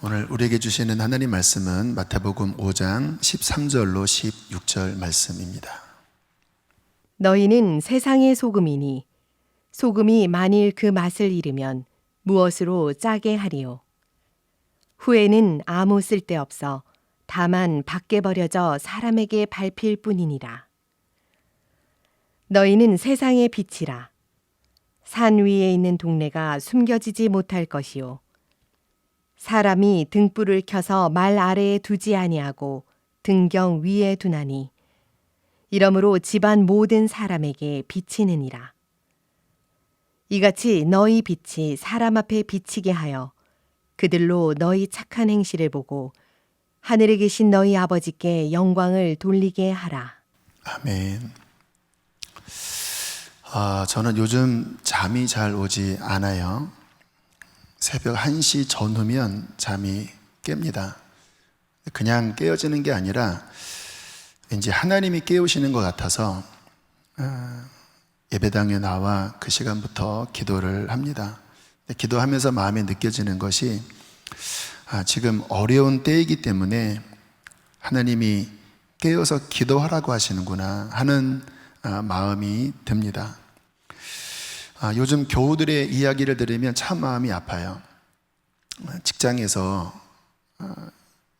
오늘 우리에게 주시는 하나님 말씀은 마태복음 5장 13절로 16절 말씀입니다. 너희는 세상의 소금이니 소금이 만일 그 맛을 잃으면 무엇으로 짜게 하리요? 후에는 아무 쓸데없어 다만 밖에 버려져 사람에게 밟힐 뿐이니라. 너희는 세상의 빛이라. 산 위에 있는 동네가 숨겨지지 못할 것이요. 사람이 등불을 켜서 말 아래에 두지 아니하고 등경 위에 두나니 이러므로 집안 모든 사람에게 비치느니라. 이같이 너희 빛이 사람 앞에 비치게 하여 그들로 너희 착한 행실을 보고 하늘에 계신 너희 아버지께 영광을 돌리게 하라. 아멘. 저는 요즘 잠이 잘 오지 않아요. 새벽 1시 전후면 잠이 깹니다. 그냥 깨어지는 게 아니라 왠지 하나님이 깨우시는 것 같아서 예배당에 나와 그 시간부터 기도를 합니다. 기도하면서 마음에 느껴지는 것이 지금 어려운 때이기 때문에 하나님이 깨어서 기도하라고 하시는구나 하는 마음이 듭니다. 요즘 교우들의 이야기를 들으면 참 마음이 아파요. 직장에서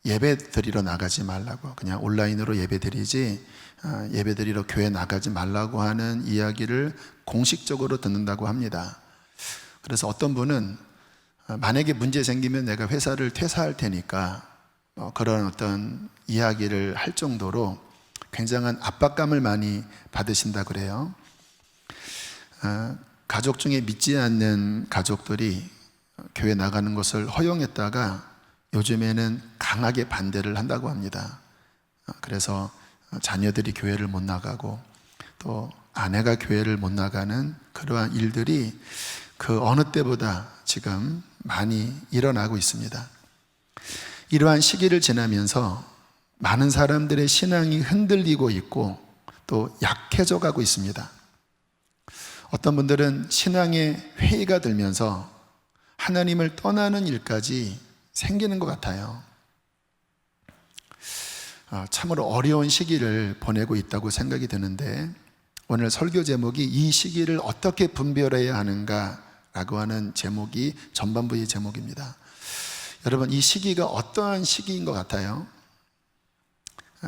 예배 드리러 나가지 말라고, 그냥 온라인으로 예배 드리지 예배 드리러 교회 나가지 말라고 하는 이야기를 공식적으로 듣는다고 합니다. 그래서 어떤 분은 만약에 문제 생기면 내가 회사를 퇴사할 테니까 그런 어떤 이야기를 할 정도로 굉장한 압박감을 많이 받으신다 그래요. 가족 중에 믿지 않는 가족들이 교회 나가는 것을 허용했다가 요즘에는 강하게 반대를 한다고 합니다. 그래서 자녀들이 교회를 못 나가고 또 아내가 교회를 못 나가는 그러한 일들이 그 어느 때보다 지금 많이 일어나고 있습니다. 이러한 시기를 지나면서 많은 사람들의 신앙이 흔들리고 있고 또 약해져 가고 있습니다. 어떤 분들은 신앙에 회의가 들면서 하나님을 떠나는 일까지 생기는 것 같아요. 참으로 어려운 시기를 보내고 있다고 생각이 드는데 오늘 설교 제목이 이 시기를 어떻게 분별해야 하는가라고 하는 제목이 전반부의 제목입니다. 여러분, 이 시기가 어떠한 시기인 것 같아요?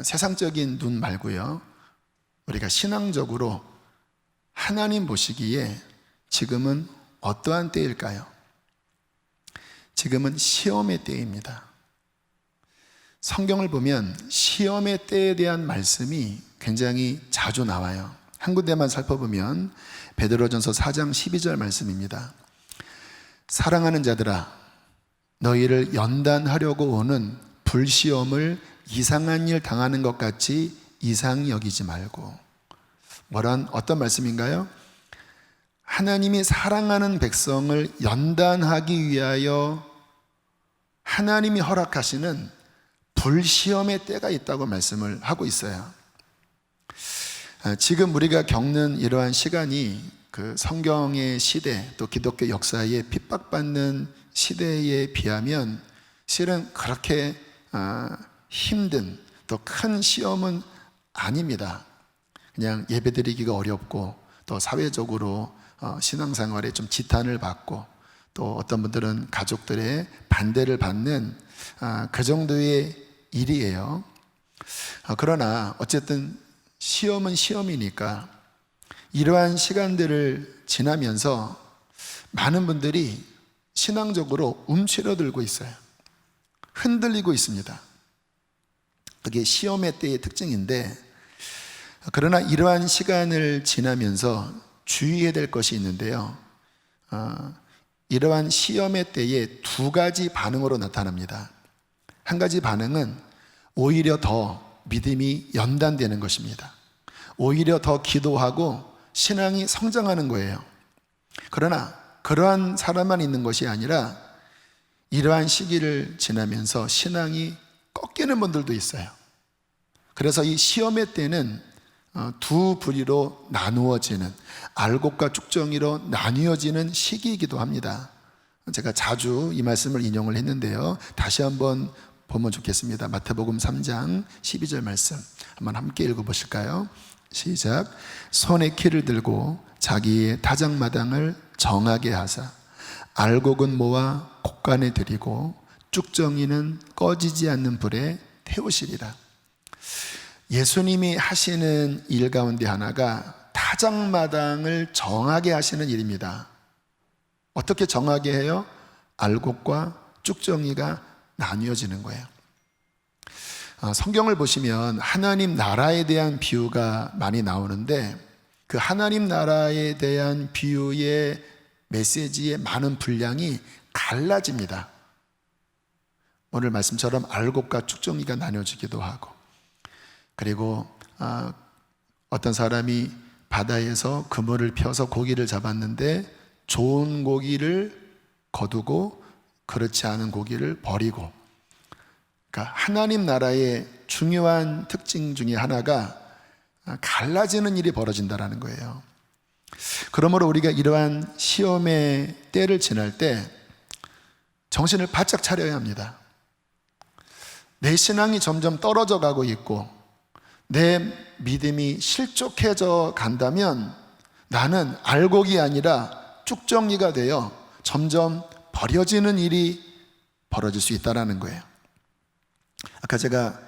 세상적인 눈 말고요, 우리가 신앙적으로 하나님 보시기에 지금은 어떠한 때일까요? 지금은 시험의 때입니다. 성경을 보면 시험의 때에 대한 말씀이 굉장히 자주 나와요. 한 군데만 살펴보면 베드로전서 4장 12절 말씀입니다. 사랑하는 자들아, 너희를 연단하려고 오는 불시험을 이상한 일 당하는 것 같이 이상히 여기지 말고. 어떤 말씀인가요? 하나님이 사랑하는 백성을 연단하기 위하여 하나님이 허락하시는 불시험의 때가 있다고 말씀을 하고 있어요. 지금 우리가 겪는 이러한 시간이 그 성경의 시대 또 기독교 역사에 핍박받는 시대에 비하면 실은 그렇게 힘든 또 큰 시험은 아닙니다. 그냥 예배드리기가 어렵고 또 사회적으로 신앙생활에 좀 지탄을 받고 또 어떤 분들은 가족들의 반대를 받는 그 정도의 일이에요. 그러나 어쨌든 시험은 시험이니까 이러한 시간들을 지나면서 많은 분들이 신앙적으로 움츠러들고 있어요. 흔들리고 있습니다. 그게 시험의 때의 특징인데, 그러나 이러한 시간을 지나면서 주의해야 될 것이 있는데요, 이러한 시험의 때에 두 가지 반응으로 나타납니다. 한 가지 반응은 오히려 더 믿음이 연단되는 것입니다. 오히려 더 기도하고 신앙이 성장하는 거예요. 그러나 그러한 사람만 있는 것이 아니라 이러한 시기를 지나면서 신앙이 꺾이는 분들도 있어요. 그래서 이 시험의 때는 두 부류로 나누어지는, 알곡과 쭉정이로 나뉘어지는 시기이기도 합니다. 제가 자주 이 말씀을 인용을 했는데요. 다시 한번 보면 좋겠습니다. 마태복음 3장 12절 말씀 한번 함께 읽어보실까요? 시작. 손에 키를 들고 자기의 타작마당을 정하게 하사 알곡은 모아 곡간에 들이고 쭉정이는 꺼지지 않는 불에 태우시리라. 예수님이 하시는 일 가운데 하나가 타작마당을 정하게 하시는 일입니다. 어떻게 정하게 해요? 알곡과 쭉정이가 나뉘어지는 거예요. 성경을 보시면 하나님 나라에 대한 비유가 많이 나오는데 그 하나님 나라에 대한 비유의 메시지의 많은 분량이 갈라집니다. 오늘 말씀처럼 알곡과 쭉정이가 나뉘어지기도 하고, 그리고 어떤 사람이 바다에서 그물을 펴서 고기를 잡았는데 좋은 고기를 거두고 그렇지 않은 고기를 버리고, 그러니까 하나님 나라의 중요한 특징 중에 하나가 갈라지는 일이 벌어진다는 거예요. 그러므로 우리가 이러한 시험의 때를 지날 때 정신을 바짝 차려야 합니다. 내 신앙이 점점 떨어져 가고 있고 내 믿음이 실족해져 간다면 나는 알곡이 아니라 쭉정이가 되어 점점 버려지는 일이 벌어질 수 있다는 거예요. 아까 제가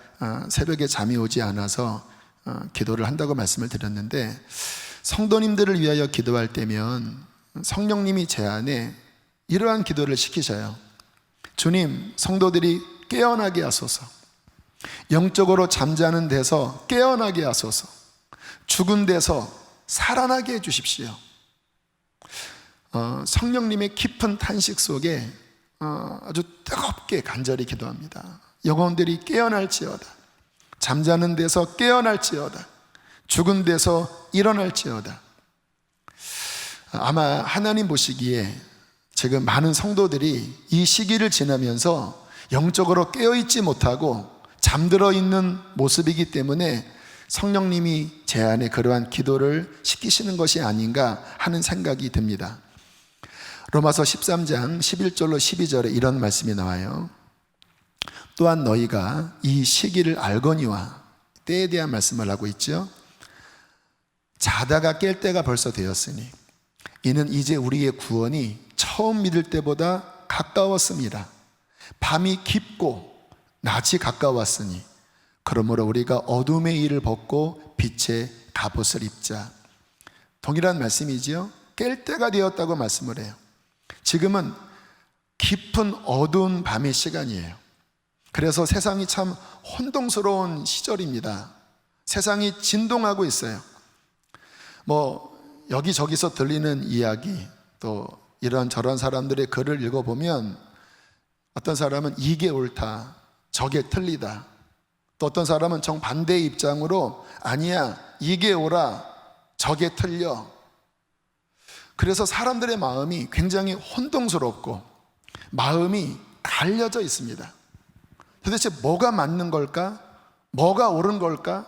새벽에 잠이 오지 않아서 기도를 한다고 말씀을 드렸는데, 성도님들을 위하여 기도할 때면 성령님이 제 안에 이러한 기도를 시키셔요. 주님, 성도들이 깨어나게 하소서. 영적으로 잠자는 데서 깨어나게 하소서. 죽은 데서 살아나게 해주십시오. 성령님의 깊은 탄식 속에 아주 뜨겁게 간절히 기도합니다. 영혼들이 깨어날지어다. 잠자는 데서 깨어날지어다. 죽은 데서 일어날지어다. 아마 하나님 보시기에 지금 많은 성도들이 이 시기를 지나면서 영적으로 깨어있지 못하고 잠들어 있는 모습이기 때문에 성령님이 제 안에 그러한 기도를 시키시는 것이 아닌가 하는 생각이 듭니다. 로마서 13장 11절로 12절에 이런 말씀이 나와요. 또한 너희가 이 시기를 알거니와, 때에 대한 말씀을 하고 있죠. 자다가 깰 때가 벌써 되었으니 이는 이제 우리의 구원이 처음 믿을 때보다 가까웠습니다. 밤이 깊고 낮이 가까웠으니 그러므로 우리가 어둠의 일을 벗고 빛의 갑옷을 입자. 동일한 말씀이지요. 깰 때가 되었다고 말씀을 해요. 지금은 깊은 어두운 밤의 시간이에요. 그래서 세상이 참 혼동스러운 시절입니다. 세상이 진동하고 있어요. 여기저기서 들리는 이야기, 또 이런저런 사람들의 글을 읽어보면 어떤 사람은 이게 옳다, 저게 틀리다, 또 어떤 사람은 정반대의 입장으로 아니야, 이게 옳아, 저게 틀려. 그래서 사람들의 마음이 굉장히 혼동스럽고 마음이 갈려져 있습니다. 도대체 뭐가 맞는 걸까? 뭐가 옳은 걸까?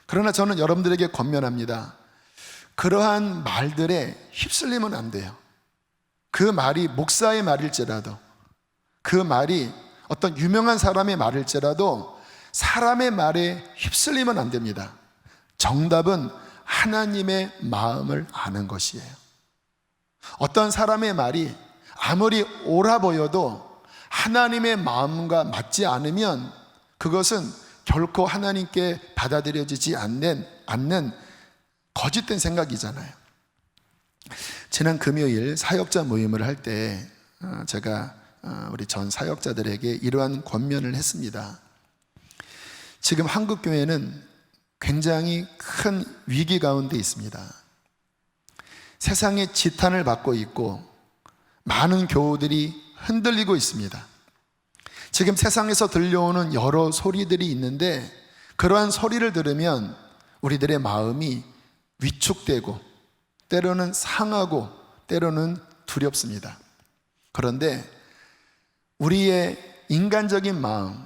그러나 저는 여러분들에게 권면합니다. 그러한 말들에 휩쓸리면 안 돼요. 그 말이 목사의 말일지라도, 그 말이 어떤 유명한 사람의 말일지라도 사람의 말에 휩쓸리면 안 됩니다. 정답은 하나님의 마음을 아는 것이에요. 어떤 사람의 말이 아무리 옳아 보여도 하나님의 마음과 맞지 않으면 그것은 결코 하나님께 받아들여지지 않는 거짓된 생각이잖아요. 지난 금요일 사역자 모임을 할 때 제가 우리 전 사역자들에게 이러한 권면을 했습니다. 지금 한국교회는 굉장히 큰 위기 가운데 있습니다. 세상의 지탄을 받고 있고 많은 교우들이 흔들리고 있습니다. 지금 세상에서 들려오는 여러 소리들이 있는데 그러한 소리를 들으면 우리들의 마음이 위축되고 때로는 상하고 때로는 두렵습니다. 그런데 우리의 인간적인 마음,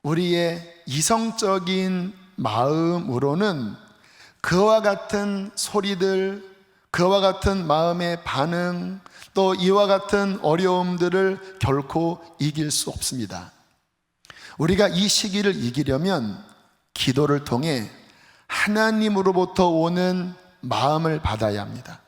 우리의 이성적인 마음으로는 그와 같은 소리들, 그와 같은 마음의 반응, 또 이와 같은 어려움들을 결코 이길 수 없습니다. 우리가 이 시기를 이기려면 기도를 통해 하나님으로부터 오는 마음을 받아야 합니다.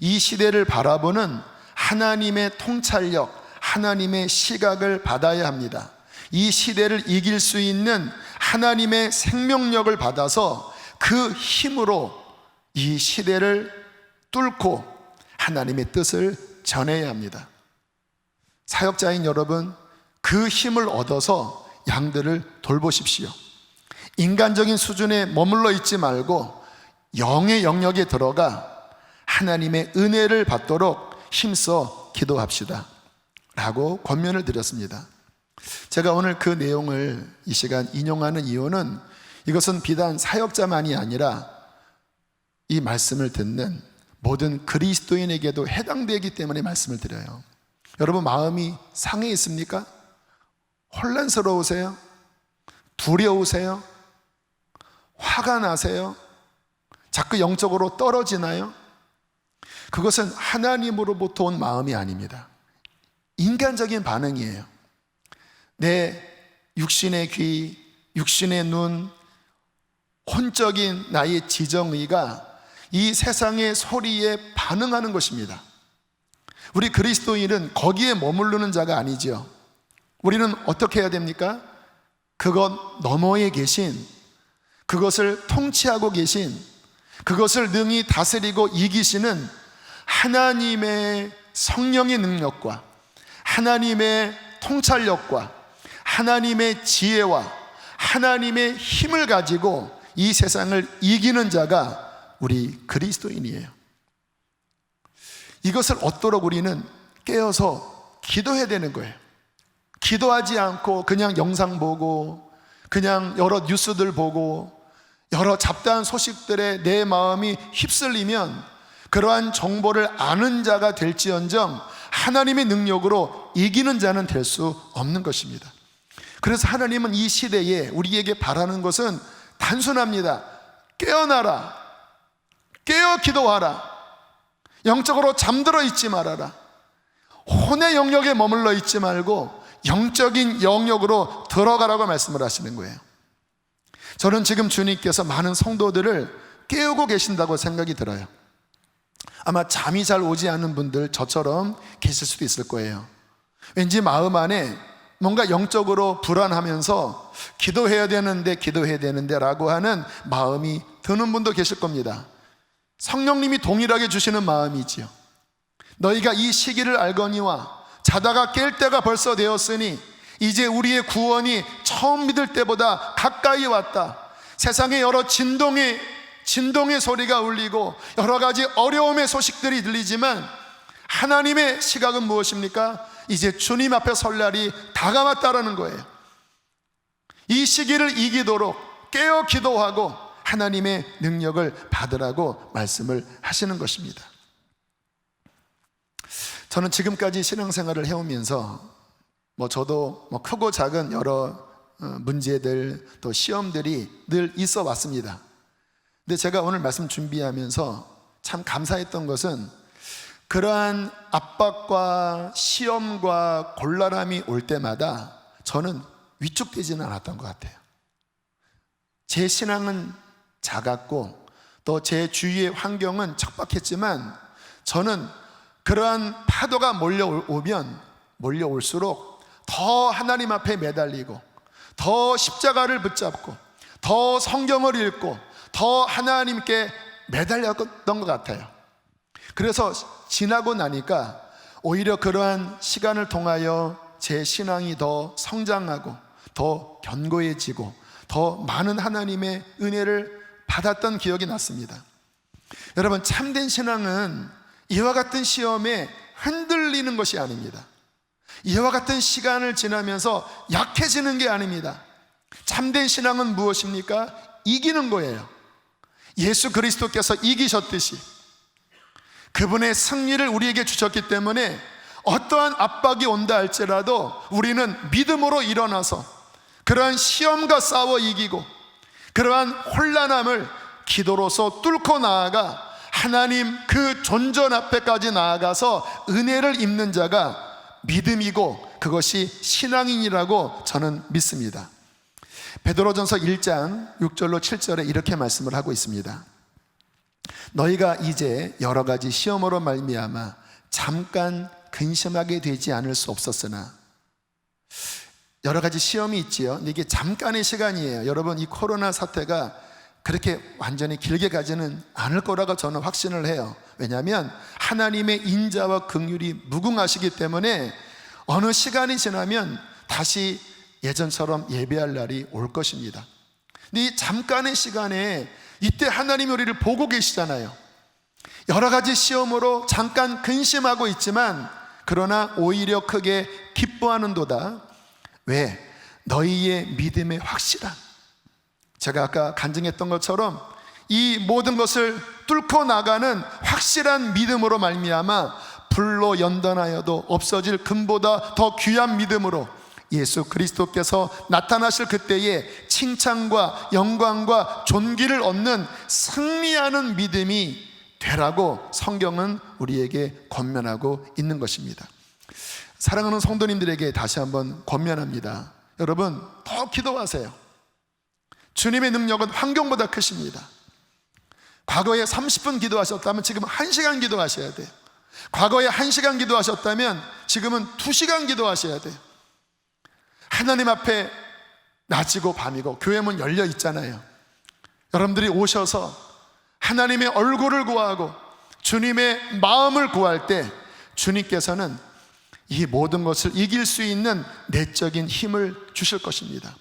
이 시대를 바라보는 하나님의 통찰력, 하나님의 시각을 받아야 합니다. 이 시대를 이길 수 있는 하나님의 생명력을 받아서 그 힘으로 이 시대를 뚫고 하나님의 뜻을 전해야 합니다. 사역자인 여러분, 그 힘을 얻어서 양들을 돌보십시오. 인간적인 수준에 머물러 있지 말고 영의 영역에 들어가 하나님의 은혜를 받도록 힘써 기도합시다 라고 권면을 드렸습니다. 제가 오늘 그 내용을 이 시간 인용하는 이유는 이것은 비단 사역자만이 아니라 이 말씀을 듣는 모든 그리스도인에게도 해당되기 때문에 말씀을 드려요. 여러분, 마음이 상해 있습니까? 혼란스러우세요? 두려우세요? 화가 나세요? 자꾸 영적으로 떨어지나요? 그것은 하나님으로부터 온 마음이 아닙니다. 인간적인 반응이에요. 내 육신의 귀, 육신의 눈, 혼적인 나의 지정의가 이 세상의 소리에 반응하는 것입니다. 우리 그리스도인은 거기에 머무르는 자가 아니죠. 우리는 어떻게 해야 됩니까? 그것 너머에 계신, 그것을 통치하고 계신, 그것을 능히 다스리고 이기시는 하나님의 성령의 능력과 하나님의 통찰력과 하나님의 지혜와 하나님의 힘을 가지고 이 세상을 이기는 자가 우리 그리스도인이에요. 이것을 얻도록 우리는 깨어서 기도해야 되는 거예요. 기도하지 않고 그냥 영상 보고, 그냥 여러 뉴스들 보고, 여러 잡다한 소식들에 내 마음이 휩쓸리면 그러한 정보를 아는 자가 될지언정 하나님의 능력으로 이기는 자는 될 수 없는 것입니다. 그래서 하나님은 이 시대에 우리에게 바라는 것은 단순합니다. 깨어나라, 깨어 기도하라, 영적으로 잠들어 있지 말아라, 혼의 영역에 머물러 있지 말고 영적인 영역으로 들어가라고 말씀을 하시는 거예요. 저는 지금 주님께서 많은 성도들을 깨우고 계신다고 생각이 들어요. 아마 잠이 잘 오지 않는 분들 저처럼 계실 수도 있을 거예요. 왠지 마음 안에 뭔가 영적으로 불안하면서 기도해야 되는데 라고 하는 마음이 드는 분도 계실 겁니다. 성령님이 동일하게 주시는 마음이지요. 너희가 이 시기를 알거니와 자다가 깰 때가 벌써 되었으니 이제 우리의 구원이 처음 믿을 때보다 가까이 왔다. 세상에 여러 진동의 소리가 울리고 여러 가지 어려움의 소식들이 들리지만 하나님의 시각은 무엇입니까? 이제 주님 앞에 설 날이 다가왔다라는 거예요. 이 시기를 이기도록 깨어 기도하고 하나님의 능력을 받으라고 말씀을 하시는 것입니다. 저는 지금까지 신앙생활을 해오면서 저도 크고 작은 여러 문제들 또 시험들이 늘 있어 왔습니다. 근데 제가 오늘 말씀 준비하면서 참 감사했던 것은 그러한 압박과 시험과 곤란함이 올 때마다 저는 위축되지는 않았던 것 같아요. 제 신앙은 작았고 또 제 주위의 환경은 척박했지만 저는 그러한 파도가 몰려오면 몰려올수록 더 하나님 앞에 매달리고 더 십자가를 붙잡고 더 성경을 읽고 더 하나님께 매달렸던 것 같아요. 그래서 지나고 나니까 오히려 그러한 시간을 통하여 제 신앙이 더 성장하고 더 견고해지고 더 많은 하나님의 은혜를 받았던 기억이 났습니다. 여러분, 참된 신앙은 이와 같은 시험에 흔들리는 것이 아닙니다. 이와 같은 시간을 지나면서 약해지는 게 아닙니다. 참된 신앙은 무엇입니까? 이기는 거예요. 예수 그리스도께서 이기셨듯이 그분의 승리를 우리에게 주셨기 때문에 어떠한 압박이 온다 할지라도 우리는 믿음으로 일어나서 그러한 시험과 싸워 이기고 그러한 혼란함을 기도로서 뚫고 나아가 하나님 그 존전 앞에까지 나아가서 은혜를 입는 자가 믿음이고 그것이 신앙인이라고 저는 믿습니다. 베드로전서 1장 6절로 7절에 이렇게 말씀을 하고 있습니다. 너희가 이제 여러 가지 시험으로 말미암아 잠깐 근심하게 되지 않을 수 없었으나, 여러 가지 시험이 있지요. 근데 이게 잠깐의 시간이에요. 여러분, 이 코로나 사태가 그렇게 완전히 길게 가지는 않을 거라고 저는 확신을 해요. 왜냐하면 하나님의 인자와 긍휼이 무궁하시기 때문에 어느 시간이 지나면 다시 예전처럼 예배할 날이 올 것입니다. 근데 이 잠깐의 시간에 이때 하나님이 우리를 보고 계시잖아요. 여러 가지 시험으로 잠깐 근심하고 있지만 그러나 오히려 크게 기뻐하는도다. 왜? 너희의 믿음의 확실함. 제가 아까 간증했던 것처럼 이 모든 것을 뚫고 나가는 확실한 믿음으로 말미암아 불로 연단하여도 없어질 금보다 더 귀한 믿음으로 예수 그리스도께서 나타나실 그때에 칭찬과 영광과 존귀를 얻는 승리하는 믿음이 되라고 성경은 우리에게 권면하고 있는 것입니다. 사랑하는 성도님들에게 다시 한번 권면합니다. 여러분, 더 기도하세요. 주님의 능력은 환경보다 크십니다. 과거에 30분 기도하셨다면 지금은 1시간 기도하셔야 돼요. 과거에 1시간 기도하셨다면 지금은 2시간 기도하셔야 돼요. 하나님 앞에 낮이고 밤이고 교회 문 열려 있잖아요. 여러분들이 오셔서 하나님의 얼굴을 구하고 주님의 마음을 구할 때 주님께서는 이 모든 것을 이길 수 있는 내적인 힘을 주실 것입니다.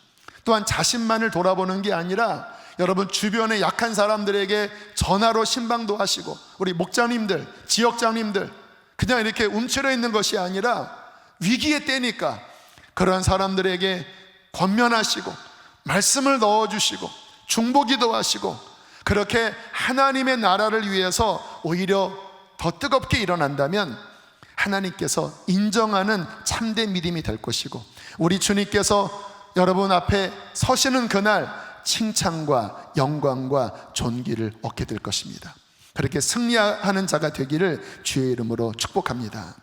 또한 자신만을 돌아보는 게 아니라 여러분 주변의 약한 사람들에게 전화로 신방도 하시고, 우리 목자님들, 지역장님들 그냥 이렇게 움츠려 있는 것이 아니라 위기의 때니까 그러한 사람들에게 권면하시고 말씀을 넣어주시고 중보기도 하시고, 그렇게 하나님의 나라를 위해서 오히려 더 뜨겁게 일어난다면 하나님께서 인정하는 참된 믿음이 될 것이고, 우리 주님께서 여러분 앞에 서시는 그날 칭찬과 영광과 존귀를 얻게 될 것입니다. 그렇게 승리하는 자가 되기를 주의 이름으로 축복합니다.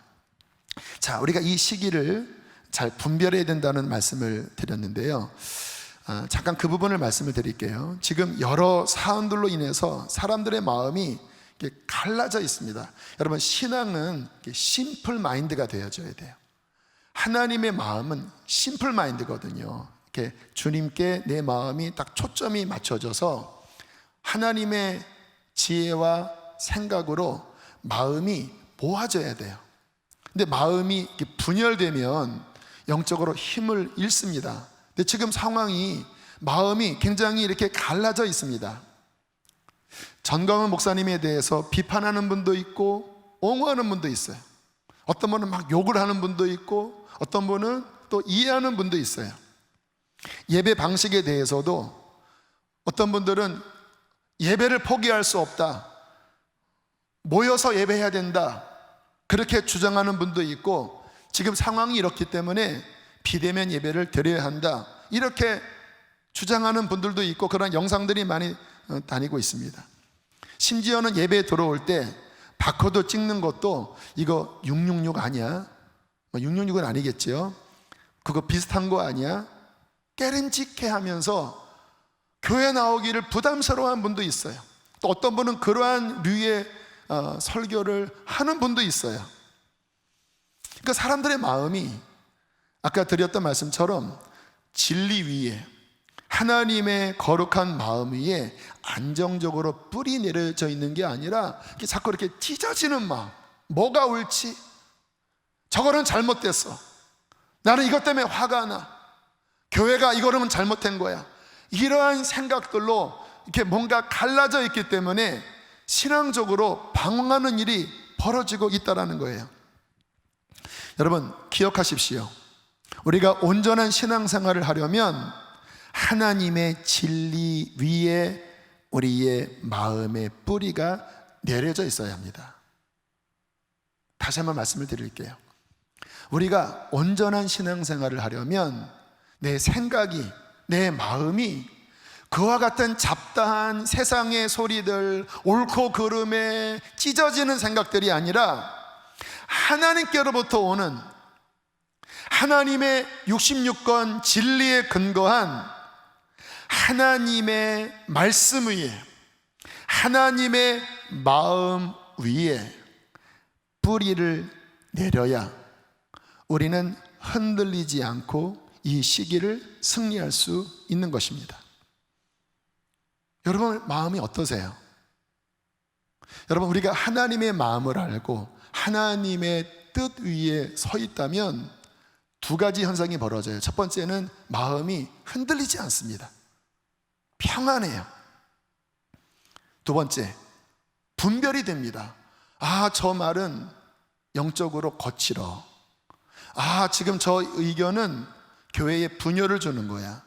자, 우리가 이 시기를 잘 분별해야 된다는 말씀을 드렸는데요. 잠깐 그 부분을 말씀을 드릴게요. 지금 여러 사안들로 인해서 사람들의 마음이 갈라져 있습니다. 여러분, 신앙은 심플 마인드가 되어져야 돼요. 하나님의 마음은 심플 마인드거든요. 이렇게 주님께 내 마음이 딱 초점이 맞춰져서 하나님의 지혜와 생각으로 마음이 모아져야 돼요. 근데 마음이 이렇게 분열되면 영적으로 힘을 잃습니다. 근데 지금 상황이 마음이 굉장히 이렇게 갈라져 있습니다. 전광훈 목사님에 대해서 비판하는 분도 있고 옹호하는 분도 있어요. 어떤 분은 막 욕을 하는 분도 있고 어떤 분은 또 이해하는 분도 있어요. 예배 방식에 대해서도 어떤 분들은 예배를 포기할 수 없다, 모여서 예배해야 된다, 그렇게 주장하는 분도 있고, 지금 상황이 이렇기 때문에 비대면 예배를 드려야 한다, 이렇게 주장하는 분들도 있고, 그런 영상들이 많이 다니고 있습니다. 심지어는 예배에 들어올 때 바코드 찍는 것도 이거 666 아니야? 666은 아니겠죠? 그거 비슷한 거 아니야? 깨름직해 하면서 교회 나오기를 부담스러워하는 분도 있어요. 또 어떤 분은 그러한 류의 설교를 하는 분도 있어요. 그러니까 사람들의 마음이 아까 드렸던 말씀처럼 진리 위에, 하나님의 거룩한 마음 위에 안정적으로 뿌리 내려져 있는 게 아니라 자꾸 이렇게 찢어지는 마음, 뭐가 옳지? 저거는 잘못됐어, 나는 이것 때문에 화가 나, 교회가 이거는 잘못된 거야, 이러한 생각들로 이렇게 뭔가 갈라져 있기 때문에 신앙적으로 방황하는 일이 벌어지고 있다는 거예요. 여러분, 기억하십시오. 우리가 온전한 신앙생활을 하려면 하나님의 진리 위에 우리의 마음의 뿌리가 내려져 있어야 합니다. 다시 한번 말씀을 드릴게요. 우리가 온전한 신앙생활을 하려면 내 생각이, 내 마음이 그와 같은 잡다한 세상의 소리들, 옳고 그름에 찢어지는 생각들이 아니라 하나님께로부터 오는 하나님의 66권 진리에 근거한 하나님의 말씀 위에, 하나님의 마음 위에 뿌리를 내려야 우리는 흔들리지 않고 이 시기를 승리할 수 있는 것입니다. 여러분 마음이 어떠세요? 여러분, 우리가 하나님의 마음을 알고 하나님의 뜻 위에 서 있다면 두 가지 현상이 벌어져요. 첫 번째는 마음이 흔들리지 않습니다. 평안해요. 두 번째, 분별이 됩니다. 아, 저 말은 영적으로 거칠어. 아, 지금 저 의견은 교회에 분열을 주는 거야.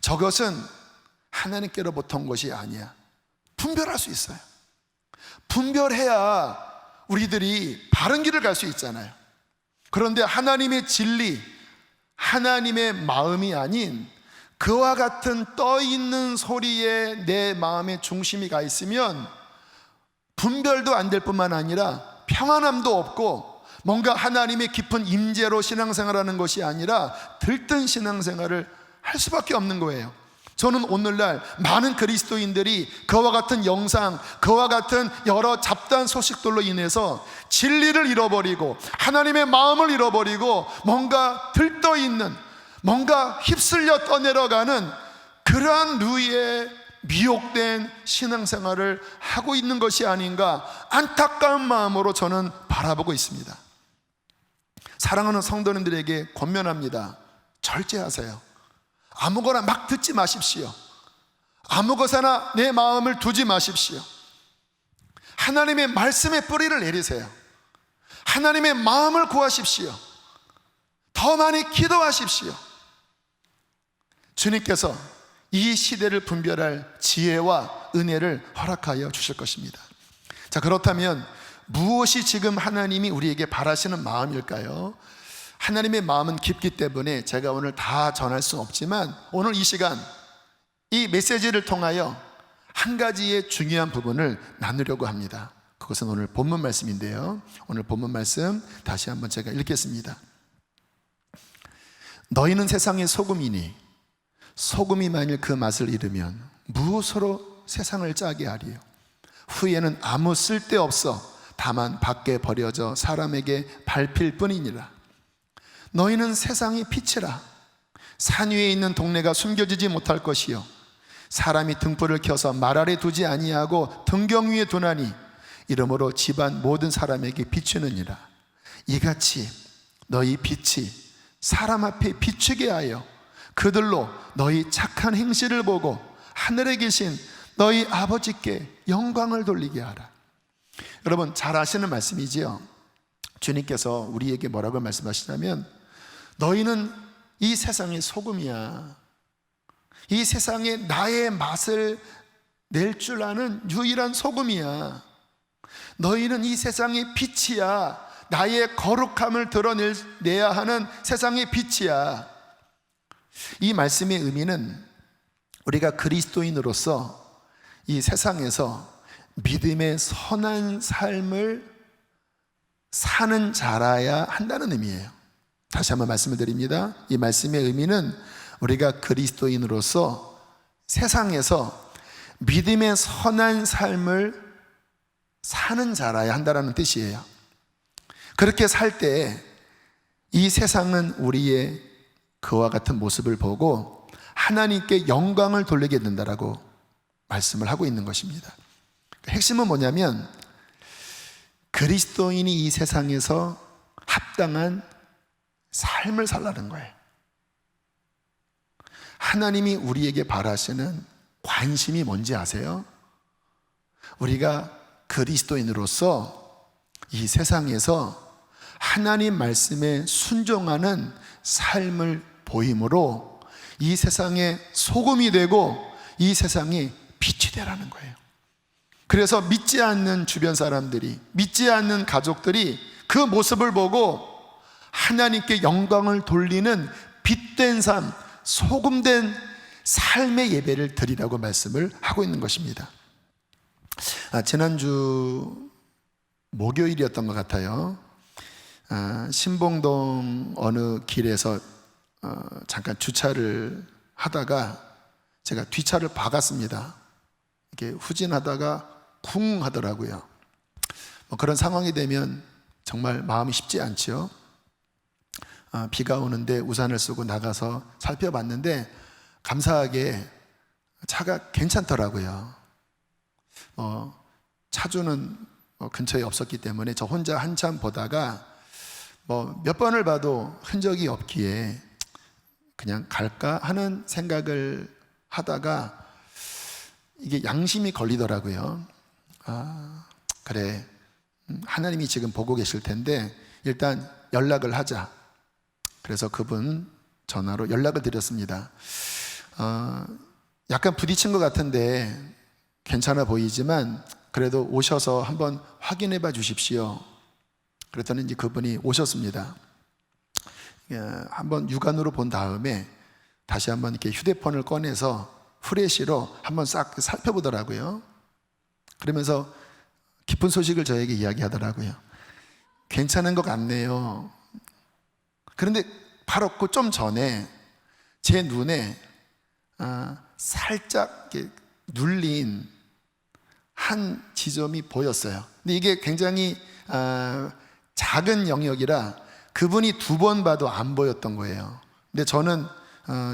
저것은 하나님께로부터 온 것이 아니야. 분별할 수 있어요. 분별해야 우리들이 바른 길을 갈 수 있잖아요. 그런데 하나님의 진리, 하나님의 마음이 아닌 그와 같은 떠있는 소리에 내 마음의 중심이 가 있으면 분별도 안 될 뿐만 아니라 평안함도 없고, 뭔가 하나님의 깊은 임재로 신앙생활하는 것이 아니라 들뜬 신앙생활을 할 수밖에 없는 거예요. 저는 오늘날 많은 그리스도인들이 그와 같은 영상, 그와 같은 여러 잡다한 소식들로 인해서 진리를 잃어버리고 하나님의 마음을 잃어버리고 뭔가 들떠있는, 뭔가 휩쓸려 떠내려가는 그러한 누이의 미혹된 신앙생활을 하고 있는 것이 아닌가 안타까운 마음으로 저는 바라보고 있습니다. 사랑하는 성도님들에게 권면합니다. 절제하세요. 아무거나 막 듣지 마십시오. 아무것이나 내 마음을 두지 마십시오. 하나님의 말씀에 뿌리를 내리세요. 하나님의 마음을 구하십시오. 더 많이 기도하십시오. 주님께서 이 시대를 분별할 지혜와 은혜를 허락하여 주실 것입니다. 자, 그렇다면 무엇이 지금 하나님이 우리에게 바라시는 마음일까요? 하나님의 마음은 깊기 때문에 제가 오늘 다 전할 수는 없지만 오늘 이 시간 이 메시지를 통하여 한 가지의 중요한 부분을 나누려고 합니다. 그것은 오늘 본문 말씀인데요, 오늘 본문 말씀 다시 한번 제가 읽겠습니다. 너희는 세상의 소금이니 소금이 만일 그 맛을 잃으면 무엇으로 세상을 짜게 하리요? 후에는 아무 쓸데없어 다만 밖에 버려져 사람에게 밟힐 뿐이니라. 너희는 세상의 빛이라. 산 위에 있는 동네가 숨겨지지 못할 것이요 사람이 등불을 켜서 말 아래 두지 아니하고 등경 위에 두나니 이러므로 집안 모든 사람에게 비추느니라. 이같이 너희 빛이 사람 앞에 비추게 하여 그들로 너희 착한 행실을 보고 하늘에 계신 너희 아버지께 영광을 돌리게 하라. 여러분 잘 아시는 말씀이지요. 주님께서 우리에게 뭐라고 말씀하시냐면 너희는 이 세상의 소금이야. 이 세상에 나의 맛을 낼 줄 아는 유일한 소금이야. 너희는 이 세상의 빛이야. 나의 거룩함을 드러내야 하는 세상의 빛이야. 이 말씀의 의미는 우리가 그리스도인으로서 이 세상에서 믿음의 선한 삶을 사는 자라야 한다는 의미예요. 다시 한번 말씀을 드립니다. 이 말씀의 의미는 우리가 그리스도인으로서 세상에서 믿음의 선한 삶을 사는 자라야 한다는 뜻이에요. 그렇게 살 때 이 세상은 우리의 그와 같은 모습을 보고 하나님께 영광을 돌리게 된다라고 말씀을 하고 있는 것입니다. 핵심은 뭐냐면 그리스도인이 이 세상에서 합당한 삶을 살라는 거예요. 하나님이 우리에게 바라시는 관심이 뭔지 아세요? 우리가 그리스도인으로서 이 세상에서 하나님 말씀에 순종하는 삶을 보임으로 이 세상의 소금이 되고 이 세상의 빛이 되라는 거예요. 그래서 믿지 않는 주변 사람들이, 믿지 않는 가족들이 그 모습을 보고 하나님께 영광을 돌리는 빛된 삶, 소금된 삶의 예배를 드리라고 말씀을 하고 있는 것입니다. 지난주 목요일이었던 것 같아요. 신봉동 어느 길에서 잠깐 주차를 하다가 제가 뒷차를 박았습니다. 이렇게 후진하다가 쿵 하더라고요. 그런 상황이 되면 정말 마음이 쉽지 않죠. 비가 오는데 우산을 쓰고 나가서 살펴봤는데 감사하게 차가 괜찮더라고요. 차주는 근처에 없었기 때문에 저 혼자 한참 보다가 몇 번을 봐도 흔적이 없기에 그냥 갈까 하는 생각을 하다가 이게 양심이 걸리더라고요. 그래, 하나님이 지금 보고 계실 텐데 일단 연락을 하자. 그래서 그분 전화로 연락을 드렸습니다. 약간 부딪힌 것 같은데 괜찮아 보이지만 그래도 오셔서 한번 확인해 봐 주십시오. 그랬더니 이제 그분이 오셨습니다. 한번 육안으로 본 다음에 다시 한번 이렇게 휴대폰을 꺼내서 후레쉬로 한번 싹 살펴보더라고요. 그러면서 기쁜 소식을 저에게 이야기하더라고요. 괜찮은 것 같네요. 그런데 바로 그 좀 전에 제 눈에 살짝 이렇게 눌린 한 지점이 보였어요. 근데 이게 굉장히 작은 영역이라 그분이 2번 봐도 안 보였던 거예요. 근데 저는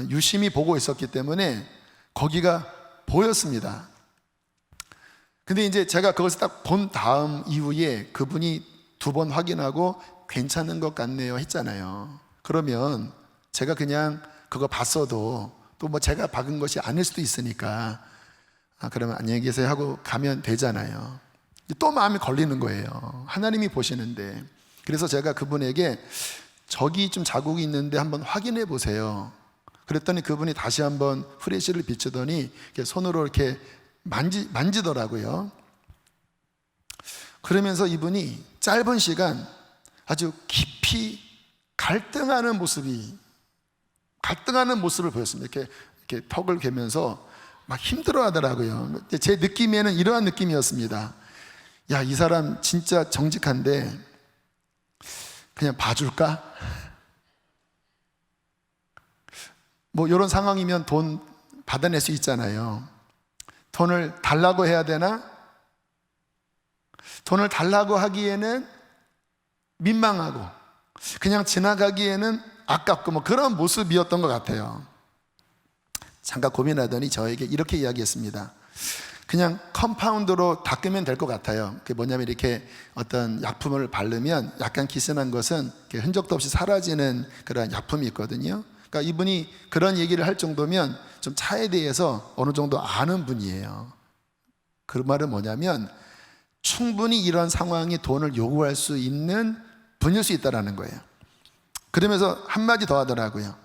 유심히 보고 있었기 때문에 거기가 보였습니다. 근데 이제 제가 그것을 딱 본 다음 이후에 그분이 2번 확인하고 괜찮은 것 같네요 했잖아요. 그러면 제가 그냥 그거 봤어도 또 뭐 제가 박은 것이 아닐 수도 있으니까 그러면 안녕히 계세요 하고 가면 되잖아요. 또 마음이 걸리는 거예요. 하나님이 보시는데. 그래서 제가 그분에게 저기 좀 자국이 있는데 한번 확인해 보세요. 그랬더니 그분이 다시 한번 후레쉬를 비추더니 이렇게 손으로 이렇게 만지더라고요. 그러면서 이분이 짧은 시간 아주 깊이 갈등하는 모습을 보였습니다. 이렇게 턱을 괴면서 막 힘들어 하더라고요. 제 느낌에는 이러한 느낌이었습니다. 야, 이 사람 진짜 정직한데 그냥 봐줄까? 뭐 이런 상황이면 돈 받아낼 수 있잖아요. 돈을 달라고 해야 되나? 돈을 달라고 하기에는 민망하고 그냥 지나가기에는 아깝고 뭐 그런 모습이었던 것 같아요. 잠깐 고민하더니 저에게 이렇게 이야기했습니다. 그냥 컴파운드로 닦으면 될 것 같아요. 그게 뭐냐면 이렇게 어떤 약품을 바르면 약간 기스난 것은 흔적도 없이 사라지는 그런 약품이 있거든요. 그러니까 이분이 그런 얘기를 할 정도면 좀 차에 대해서 어느 정도 아는 분이에요. 그 말은 뭐냐면 충분히 이런 상황이 돈을 요구할 수 있는 분일 수 있다는 거예요. 그러면서 한마디 더 하더라고요.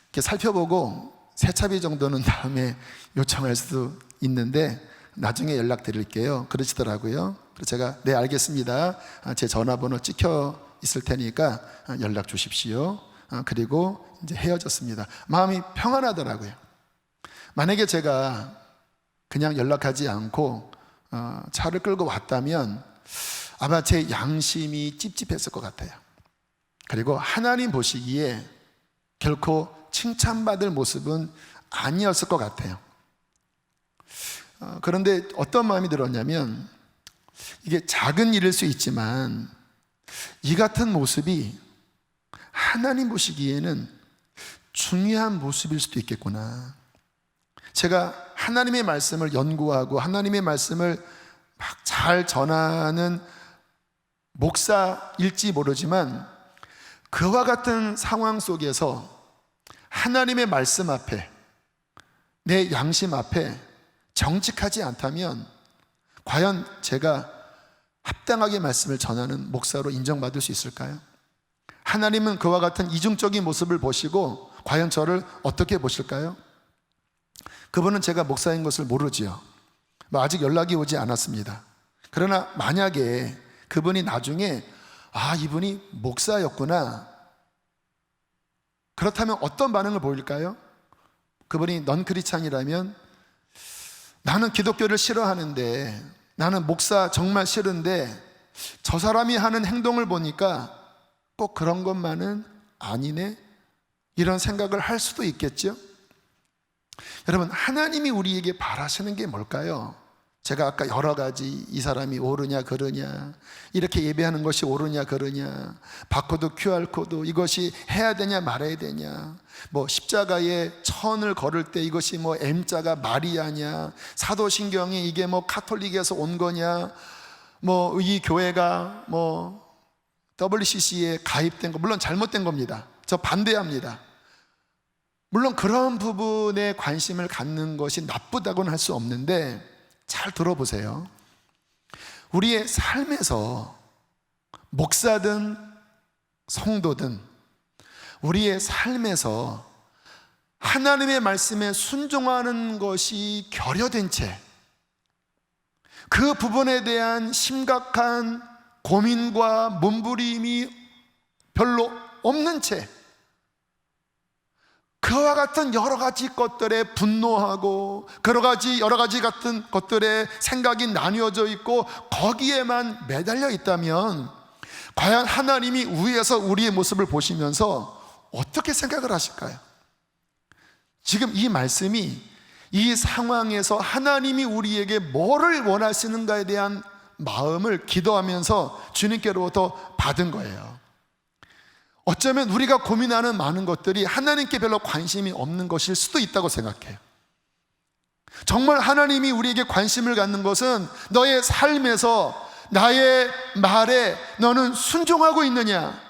이렇게 살펴보고 세차비 정도는 다음에 요청할 수도 있는데 나중에 연락드릴게요. 그러시더라고요. 그래서 제가 네 알겠습니다. 제 전화번호 찍혀 있을 테니까 연락 주십시오. 그리고 이제 헤어졌습니다. 마음이 평안하더라고요. 만약에 제가 그냥 연락하지 않고 차를 끌고 왔다면 아마 제 양심이 찝찝했을 것 같아요. 그리고 하나님 보시기에 결코 칭찬받을 모습은 아니었을 것 같아요. 그런데 어떤 마음이 들었냐면 이게 작은 일일 수 있지만 이 같은 모습이 하나님 보시기에는 중요한 모습일 수도 있겠구나. 제가 하나님의 말씀을 연구하고 하나님의 말씀을 막 잘 전하는 목사일지 모르지만 그와 같은 상황 속에서 하나님의 말씀 앞에 내 양심 앞에 정직하지 않다면 과연 제가 합당하게 말씀을 전하는 목사로 인정받을 수 있을까요? 하나님은 그와 같은 이중적인 모습을 보시고 과연 저를 어떻게 보실까요? 그분은 제가 목사인 것을 모르지요. 아직 연락이 오지 않았습니다. 그러나 만약에 그분이 나중에 이분이 목사였구나, 그렇다면 어떤 반응을 보일까요? 그분이 넌 크리스찬이라면 나는 기독교를 싫어하는데, 나는 목사 정말 싫은데 저 사람이 하는 행동을 보니까 꼭 그런 것만은 아니네, 이런 생각을 할 수도 있겠죠. 여러분, 하나님이 우리에게 바라시는 게 뭘까요? 제가 아까 여러 가지, 이 사람이 옳으냐 그르냐, 이렇게 예배하는 것이 옳으냐 그르냐, 바코드 QR코드 이것이 해야 되냐 말아야 되냐, 뭐 십자가에 천을 걸을 때 이것이 뭐 M자가 마리아냐, 사도신경이 이게 뭐 카톨릭에서 온 거냐, 뭐 이 교회가 뭐 WCC에 가입된 거, 물론 잘못된 겁니다. 저 반대합니다. 물론 그런 부분에 관심을 갖는 것이 나쁘다고는 할 수 없는데, 잘 들어보세요. 우리의 삶에서 목사든 성도든 우리의 삶에서 하나님의 말씀에 순종하는 것이 결여된 채, 그 부분에 대한 심각한 고민과 몸부림이 별로 없는 채, 그와 같은 여러 가지 것들에 분노하고 여러 가지 같은 것들에 생각이 나뉘어져 있고 거기에만 매달려 있다면, 과연 하나님이 위에서 우리의 모습을 보시면서 어떻게 생각을 하실까요? 지금 이 말씀이 이 상황에서 하나님이 우리에게 뭐를 원하시는가에 대한 마음을 기도하면서 주님께로부터 받은 거예요. 어쩌면 우리가 고민하는 많은 것들이 하나님께 별로 관심이 없는 것일 수도 있다고 생각해요. 정말 하나님이 우리에게 관심을 갖는 것은 너의 삶에서 나의 말에 너는 순종하고 있느냐,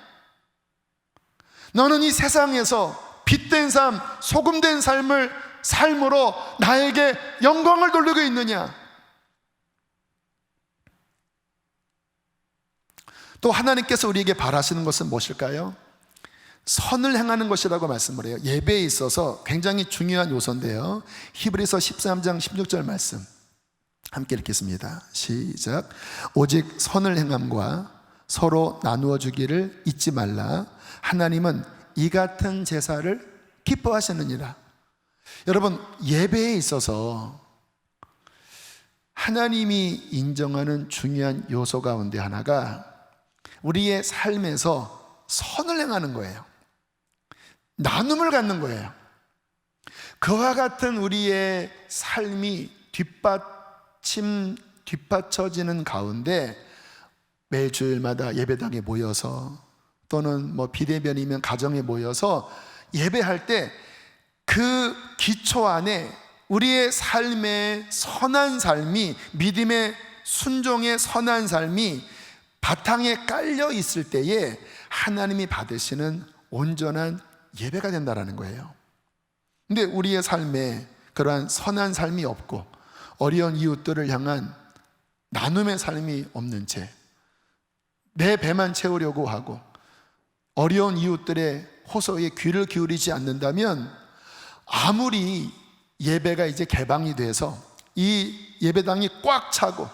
너는 이 세상에서 빛된 삶, 소금된 삶으로 나에게 영광을 돌리고 있느냐. 또 하나님께서 우리에게 바라시는 것은 무엇일까요? 선을 행하는 것이라고 말씀을 해요. 예배에 있어서 굉장히 중요한 요소인데요, 히브리서 13장 16절 말씀 함께 읽겠습니다. 시작. 오직 선을 행함과 서로 나누어 주기를 잊지 말라. 하나님은 이 같은 제사를 기뻐하시느니라. 여러분, 예배에 있어서 하나님이 인정하는 중요한 요소 가운데 하나가 우리의 삶에서 선을 행하는 거예요. 나눔을 갖는 거예요. 그와 같은 우리의 삶이 뒷받쳐지는 가운데 매주일마다 예배당에 모여서, 또는 뭐 비대면이면 가정에 모여서 예배할 때 그 기초 안에 우리의 삶의 선한 삶이, 믿음의 순종의 선한 삶이 바탕에 깔려 있을 때에 하나님이 받으시는 온전한 예배가 된다는 거예요. 근데 우리의 삶에 그러한 선한 삶이 없고 어려운 이웃들을 향한 나눔의 삶이 없는 채 내 배만 채우려고 하고 어려운 이웃들의 호소에 귀를 기울이지 않는다면, 아무리 예배가 이제 개방이 돼서 이 예배당이 꽉 차고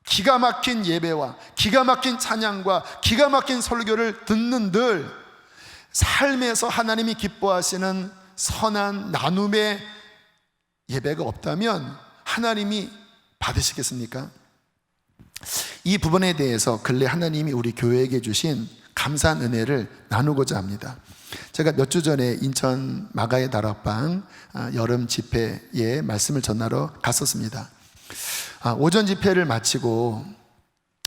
기가 막힌 예배와 기가 막힌 찬양과 기가 막힌 설교를 듣는들 삶에서 하나님이 기뻐하시는 선한 나눔의 예배가 없다면 하나님이 받으시겠습니까? 이 부분에 대해서 근래 하나님이 우리 교회에게 주신 감사한 은혜를 나누고자 합니다. 제가 몇 주 전에 인천 마가의 다락방 여름 집회에 말씀을 전하러 갔었습니다. 오전 집회를 마치고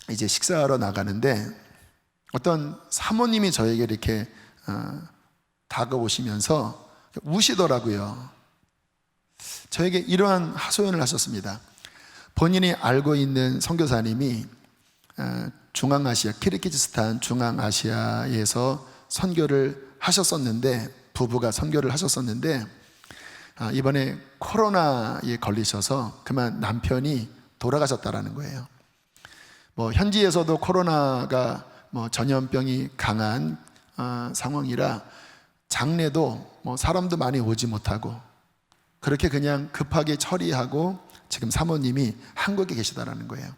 이제 식사하러 나가는데 어떤 사모님이 저에게 이렇게 다가오시면서 우시더라고요. 저에게 이러한 하소연을 하셨습니다. 본인이 알고 있는 선교사님이 중앙아시아, 키르기즈스탄 중앙아시아에서 선교를 하셨었는데, 부부가 선교를 하셨었는데 이번에 코로나에 걸리셔서 그만 남편이 돌아가셨다라는 거예요. 뭐 현지에서도 코로나가 뭐 전염병이 강한 상황이라 장례도 뭐 사람도 많이 오지 못하고 그렇게 그냥 급하게 처리하고 지금 사모님이 한국에 계시다라는 거예요.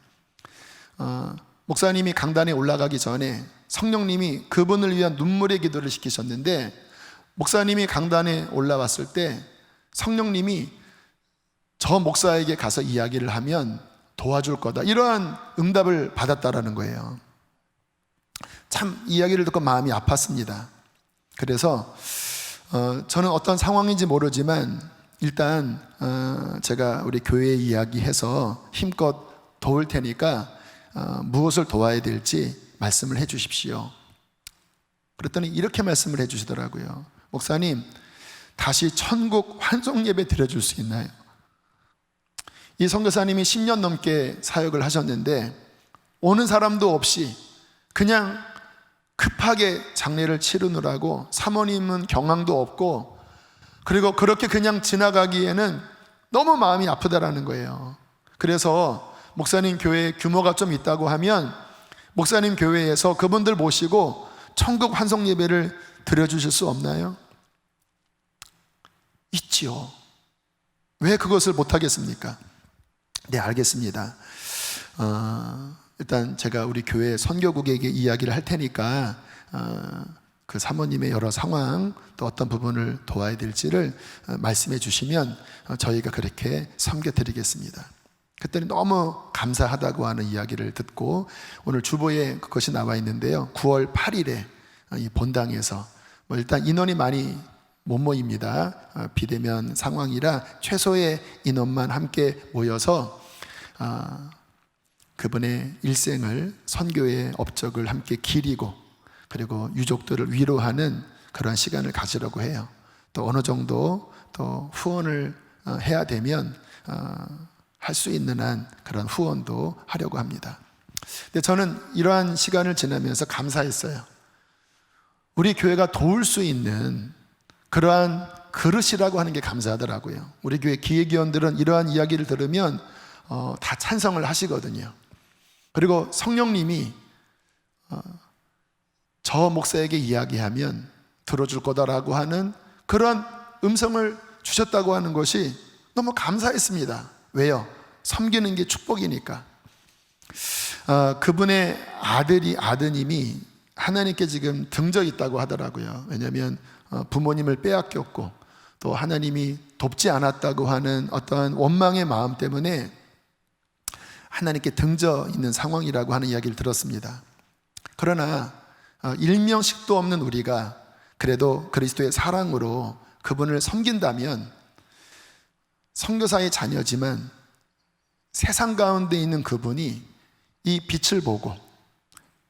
목사님이 강단에 올라가기 전에 성령님이 그분을 위한 눈물의 기도를 시키셨는데, 목사님이 강단에 올라왔을 때 성령님이 저 목사에게 가서 이야기를 하면 도와줄 거다, 이러한 응답을 받았다라는 거예요. 참 이야기를 듣고 마음이 아팠습니다. 그래서 저는 어떤 상황인지 모르지만 일단 제가 우리 교회에 이야기해서 힘껏 도울 테니까 무엇을 도와야 될지 말씀을 해 주십시오. 그랬더니 이렇게 말씀을 해 주시더라고요. 목사님, 다시 천국 환송 예배 드려줄 수 있나요? 이 선교사님이 10년 넘게 사역을 하셨는데 오는 사람도 없이 그냥 급하게 장례를 치르느라고 사모님은 경황도 없고, 그리고 그렇게 그냥 지나가기에는 너무 마음이 아프다라는 거예요. 그래서 목사님 교회 규모가 좀 있다고 하면 목사님 교회에서 그분들 모시고 천국 환송 예배를 드려주실 수 없나요? 있지요. 왜 그것을 못하겠습니까? 네, 알겠습니다. 일단 제가 우리 교회 선교국에게 이야기를 할 테니까 그 사모님의 여러 상황, 또 어떤 부분을 도와야 될지를 말씀해 주시면 저희가 그렇게 섬겨드리겠습니다. 그랬더니 너무 감사하다고 하는 이야기를 듣고 오늘 주보에 그것이 나와 있는데요, 9월 8일에 이 본당에서 일단 인원이 많이 못 모입니다. 비대면 상황이라 최소의 인원만 함께 모여서 그분의 일생을, 선교의 업적을 함께 기리고 그리고 유족들을 위로하는 그런 시간을 가지려고 해요. 또 어느 정도 또 후원을 해야 되면 할 수 있는 한 그런 후원도 하려고 합니다. 근데 저는 이러한 시간을 지나면서 감사했어요. 우리 교회가 도울 수 있는 그러한 그릇이라고 하는 게 감사하더라고요. 우리 교회 기획위원들은 이러한 이야기를 들으면 다 찬성을 하시거든요. 그리고 성령님이 저 목사에게 이야기하면 들어줄 거다라고 하는 그런 음성을 주셨다고 하는 것이 너무 감사했습니다. 왜요? 섬기는 게 축복이니까. 그분의 아드님이 하나님께 지금 등져 있다고 하더라고요. 왜냐하면 부모님을 빼앗겼고 또 하나님이 돕지 않았다고 하는 어떠한 원망의 마음 때문에 하나님께 등져 있는 상황이라고 하는 이야기를 들었습니다. 그러나 일명식도 없는 우리가 그래도 그리스도의 사랑으로 그분을 섬긴다면, 선교사의 자녀지만 세상 가운데 있는 그분이 이 빛을 보고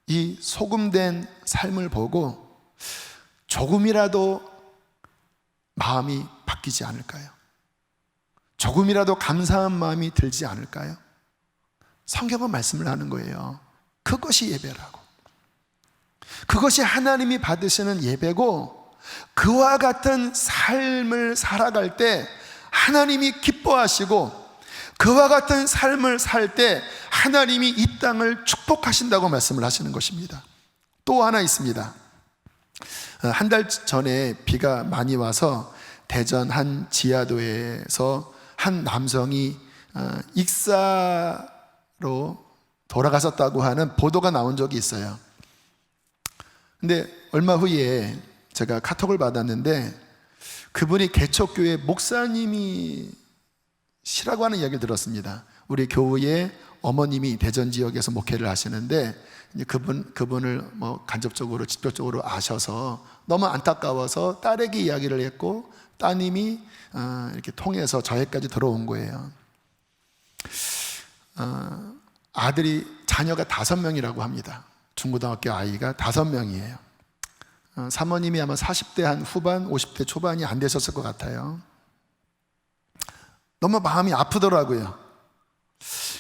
이 소금된 삶을 보고 조금이라도 마음이 바뀌지 않을까요? 조금이라도 감사한 마음이 들지 않을까요? 성경은 말씀을 하는 거예요. 그것이 예배라고. 그것이 하나님이 받으시는 예배고, 그와 같은 삶을 살아갈 때 하나님이 기뻐하시고, 그와 같은 삶을 살 때 하나님이 이 땅을 축복하신다고 말씀을 하시는 것입니다. 또 하나 있습니다. 한 달 전에 비가 많이 와서 대전 한 지하도에서 한 남성이 익사로 돌아가셨다고 하는 보도가 나온 적이 있어요. 근데 얼마 후에 제가 카톡을 받았는데 그분이 개척교회 목사님이시라고 하는 이야기를 들었습니다. 우리 교회의 어머님이 대전 지역에서 목회를 하시는데 그분을 간접적으로 직접적으로 아셔서 너무 안타까워서 딸에게 이야기를 했고, 따님이 이렇게 통해서 저에까지 들어온 거예요. 자녀가 5명이라고 합니다. 중고등학교 아이가 5명이에요. 사모님이 아마 40대 한 후반, 50대 초반이 안 되셨을 것 같아요. 너무 마음이 아프더라고요.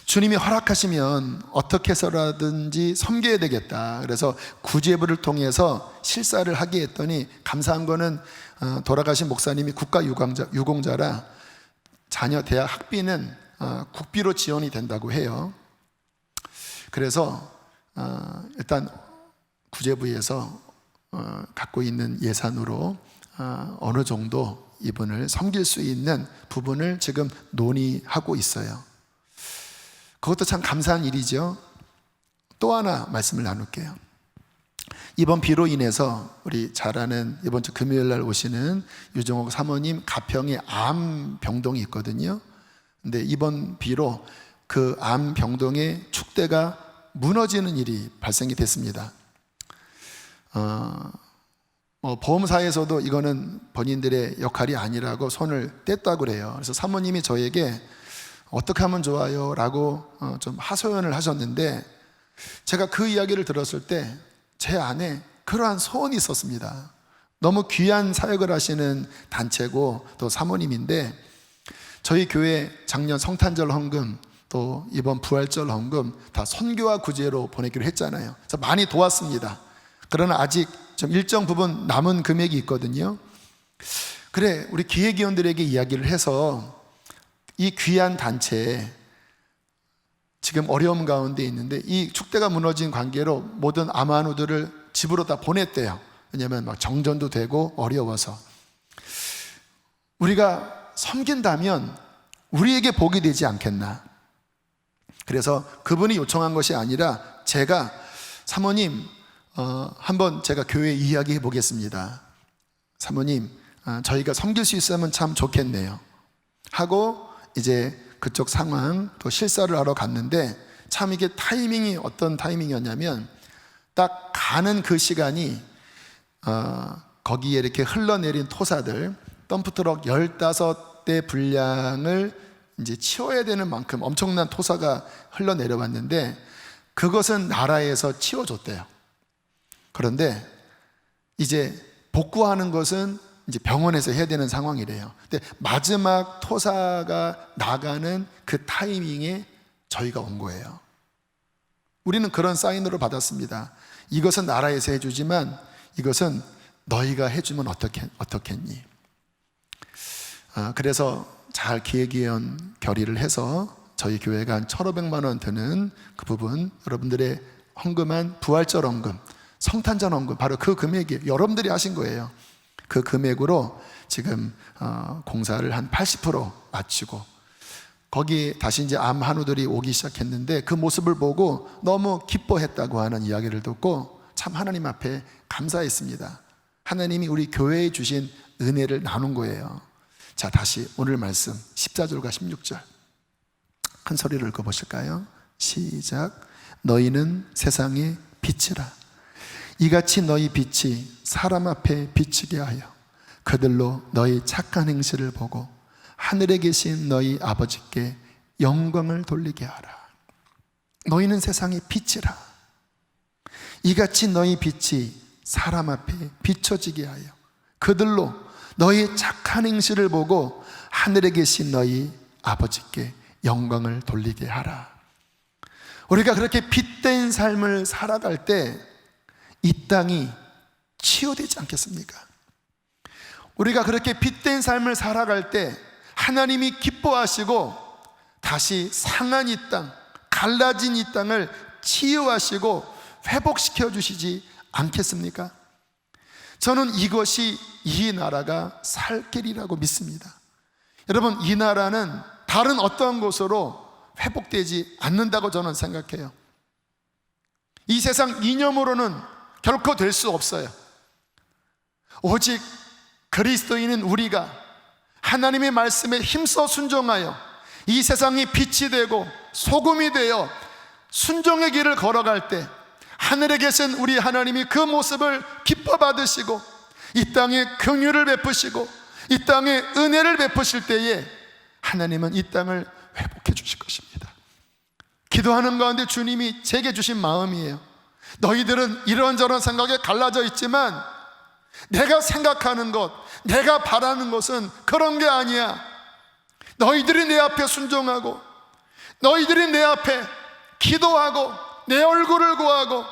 주님이 허락하시면 어떻게 해서라든지 섬겨야 되겠다. 그래서 구제부를 통해서 실사를 하게 했더니, 감사한 거는 돌아가신 목사님이 국가 유공자라 자녀 대학 학비는 국비로 지원이 된다고 해요. 그래서 일단 구제부에서 갖고 있는 예산으로 어느 정도 이분을 섬길 수 있는 부분을 지금 논의하고 있어요. 그것도 참 감사한 일이죠. 또 하나 말씀을 나눌게요. 이번 비로 인해서 우리 잘 아는 이번 주 금요일 날 오시는 유정옥 사모님 가평에 암 병동이 있거든요. 근데 이번 비로 그 암 병동의 축대가 무너지는 일이 발생이 됐습니다. 보험사에서도 이거는 본인들의 역할이 아니라고 손을 뗐다고 그래요. 그래서 사모님이 저에게 어떻게 하면 좋아요? 라고 좀 하소연을 하셨는데, 제가 그 이야기를 들었을 때 제 안에 그러한 소원이 있었습니다. 너무 귀한 사역을 하시는 단체고 또 사모님인데, 저희 교회 작년 성탄절 헌금 또 이번 부활절 헌금 다 선교와 구제로 보내기로 했잖아요. 그래서 많이 도왔습니다. 그러나 아직 좀 일정 부분 남은 금액이 있거든요. 그래, 우리 기획위원들에게 이야기를 해서 이 귀한 단체에 지금 어려움 가운데 있는데, 이 축대가 무너진 관계로 모든 암환우들을 집으로 다 보냈대요. 왜냐하면 막 정전도 되고 어려워서. 우리가 섬긴다면 우리에게 복이 되지 않겠나. 그래서 그분이 요청한 것이 아니라 제가 사모님 한번 제가 교회에 이야기해 보겠습니다. 사모님, 저희가 섬길 수 있으면 참 좋겠네요 하고 이제 그쪽 상황 또 실사를 하러 갔는데, 참 이게 타이밍이 어떤 타이밍이었냐면, 딱 가는 그 시간이 거기에 이렇게 흘러내린 토사들 덤프트럭 15대 분량을 이제 치워야 되는 만큼 엄청난 토사가 흘러내려왔는데, 그것은 나라에서 치워줬대요. 그런데 이제 복구하는 것은 이제 병원에서 해야 되는 상황이래요. 근데 마지막 토사가 나가는 그 타이밍에 저희가 온 거예요. 우리는 그런 사인으로 받았습니다. 이것은 나라에서 해주지만 이것은 너희가 해주면 어떻겠니? 그래서 잘 기획위원 결의를 해서 저희 교회가 한 1,500만 원 드는 그 부분, 여러분들의 헌금한 부활절 헌금, 성탄절 헌금, 바로 그 금액이 여러분들이 하신 거예요. 그 금액으로 지금 공사를 한 80% 마치고, 거기 다시 이제 암 한우들이 오기 시작했는데, 그 모습을 보고 너무 기뻐했다고 하는 이야기를 듣고 참 하나님 앞에 감사했습니다. 하나님이 우리 교회에 주신 은혜를 나눈 거예요. 자, 다시 오늘 말씀 14절과 16절 큰 소리를 읽어보실까요? 시작. 너희는 세상의 빛이라. 이같이 너희 빛이 사람 앞에 비치게 하여 그들로 너희 착한 행실을 보고 하늘에 계신 너희 아버지께 영광을 돌리게 하라. 너희는 세상의 빛이라. 이같이 너희 빛이 사람 앞에 비춰지게 하여 그들로 너희 착한 행실을 보고 하늘에 계신 너희 아버지께 영광을 돌리게 하라. 우리가 그렇게 빛된 삶을 살아갈 때 이 땅이 치유되지 않겠습니까? 우리가 그렇게 빛된 삶을 살아갈 때 하나님이 기뻐하시고 다시 상한 이 땅, 갈라진 이 땅을 치유하시고 회복시켜 주시지 않겠습니까? 저는 이것이 이 나라가 살 길이라고 믿습니다. 여러분, 이 나라는 다른 어떠한 곳으로 회복되지 않는다고 저는 생각해요. 이 세상 이념으로는 결코 될 수 없어요. 오직 그리스도인인 우리가 하나님의 말씀에 힘써 순종하여 이 세상이 빛이 되고 소금이 되어 순종의 길을 걸어갈 때 하늘에 계신 우리 하나님이 그 모습을 기뻐 받으시고 이 땅에 긍휼을 베푸시고 이 땅에 은혜를 베푸실 때에 하나님은 이 땅을 회복해 주실 것입니다. 기도하는 가운데 주님이 제게 주신 마음이에요. 너희들은 이런저런 생각에 갈라져 있지만 내가 생각하는 것, 내가 바라는 것은 그런 게 아니야. 너희들이 내 앞에 순종하고 너희들이 내 앞에 기도하고 내 얼굴을 구하고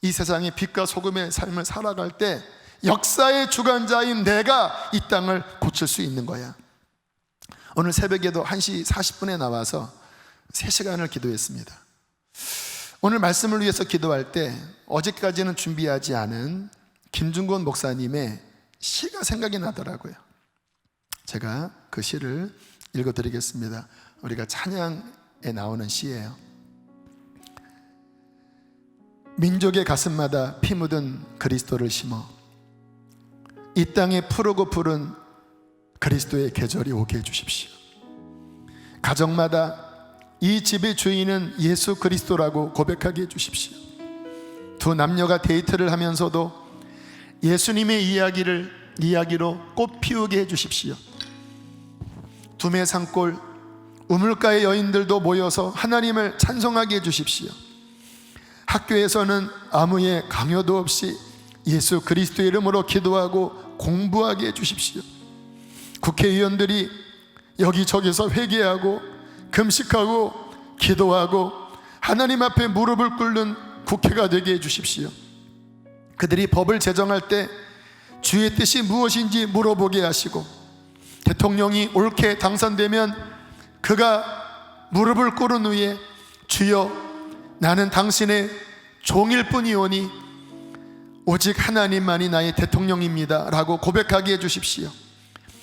이 세상의 빛과 소금의 삶을 살아갈 때 역사의 주관자인 내가 이 땅을 고칠 수 있는 거야. 오늘 새벽에도 1시 40분에 나와서 3시간을 기도했습니다. 오늘 말씀을 위해서 기도할 때 어제까지는 준비하지 않은 김중곤 목사님의 시가 생각이 나더라고요. 제가 그 시를 읽어드리겠습니다. 우리가 찬양에 나오는 시예요. 민족의 가슴마다 피 묻은 그리스도를 심어 이 땅에 푸르고 푸른 그리스도의 계절이 오게 해주십시오. 가정마다 이 집의 주인은 예수 그리스도라고 고백하게 해주십시오. 두 남녀가 데이트를 하면서도 예수님의 이야기로 꽃 피우게 해주십시오. 두메 산골 우물가의 여인들도 모여서 하나님을 찬송하게 해주십시오. 학교에서는 아무의 강요도 없이 예수 그리스도의 이름으로 기도하고 공부하게 해주십시오. 국회의원들이 여기저기서 회개하고 금식하고 기도하고 하나님 앞에 무릎을 꿇는 국회가 되게 해주십시오. 그들이 법을 제정할 때 주의 뜻이 무엇인지 물어보게 하시고, 대통령이 옳게 당선되면 그가 무릎을 꿇은 후에 주여 나는 당신의 종일 뿐이오니 오직 하나님만이 나의 대통령입니다 라고 고백하게 해주십시오.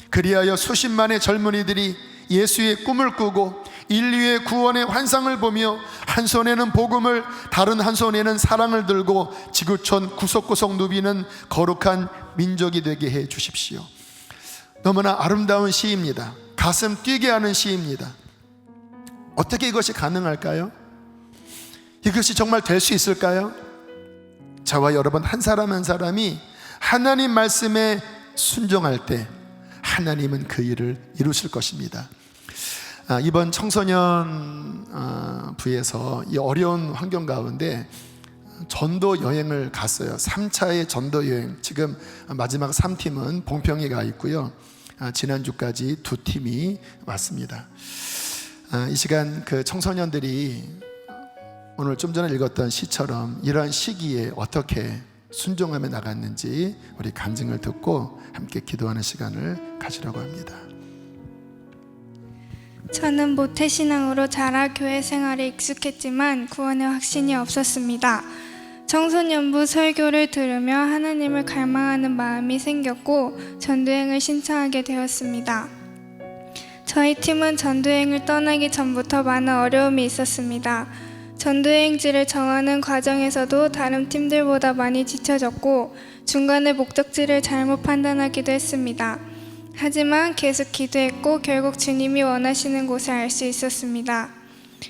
그리하여 수십만의 젊은이들이 예수의 꿈을 꾸고 인류의 구원의 환상을 보며 한 손에는 복음을 다른 한 손에는 사랑을 들고 지구촌 구석구석 누비는 거룩한 민족이 되게 해 주십시오. 너무나 아름다운 시입니다. 가슴 뛰게 하는 시입니다. 어떻게 이것이 가능할까요? 이것이 정말 될 수 있을까요? 저와 여러분 한 사람 한 사람이 하나님 말씀에 순종할 때 하나님은 그 일을 이루실 것입니다. 이번 청소년 부에서 이 어려운 환경 가운데 전도 여행을 갔어요. 3차의 전도 여행. 지금 마지막 3팀은 봉평에 가 있고요. 지난주까지 2팀이 왔습니다. 이 시간 그 청소년들이 오늘 좀 전에 읽었던 시처럼 이러한 시기에 어떻게 순종하며 나갔는지 우리 간증을 듣고 함께 기도하는 시간을 가지려고 합니다. 저는 모태신앙으로 자라 교회 생활에 익숙했지만 구원의 확신이 없었습니다. 청소년부 설교를 들으며 하나님을 갈망하는 마음이 생겼고 전도여행을 신청하게 되었습니다. 저희 팀은 전도여행을 떠나기 전부터 많은 어려움이 있었습니다. 전도여행지를 정하는 과정에서도 다른 팀들보다 많이 지쳐졌고 중간에 목적지를 잘못 판단하기도 했습니다. 하지만 계속 기도했고 결국 주님이 원하시는 곳을 알 수 있었습니다.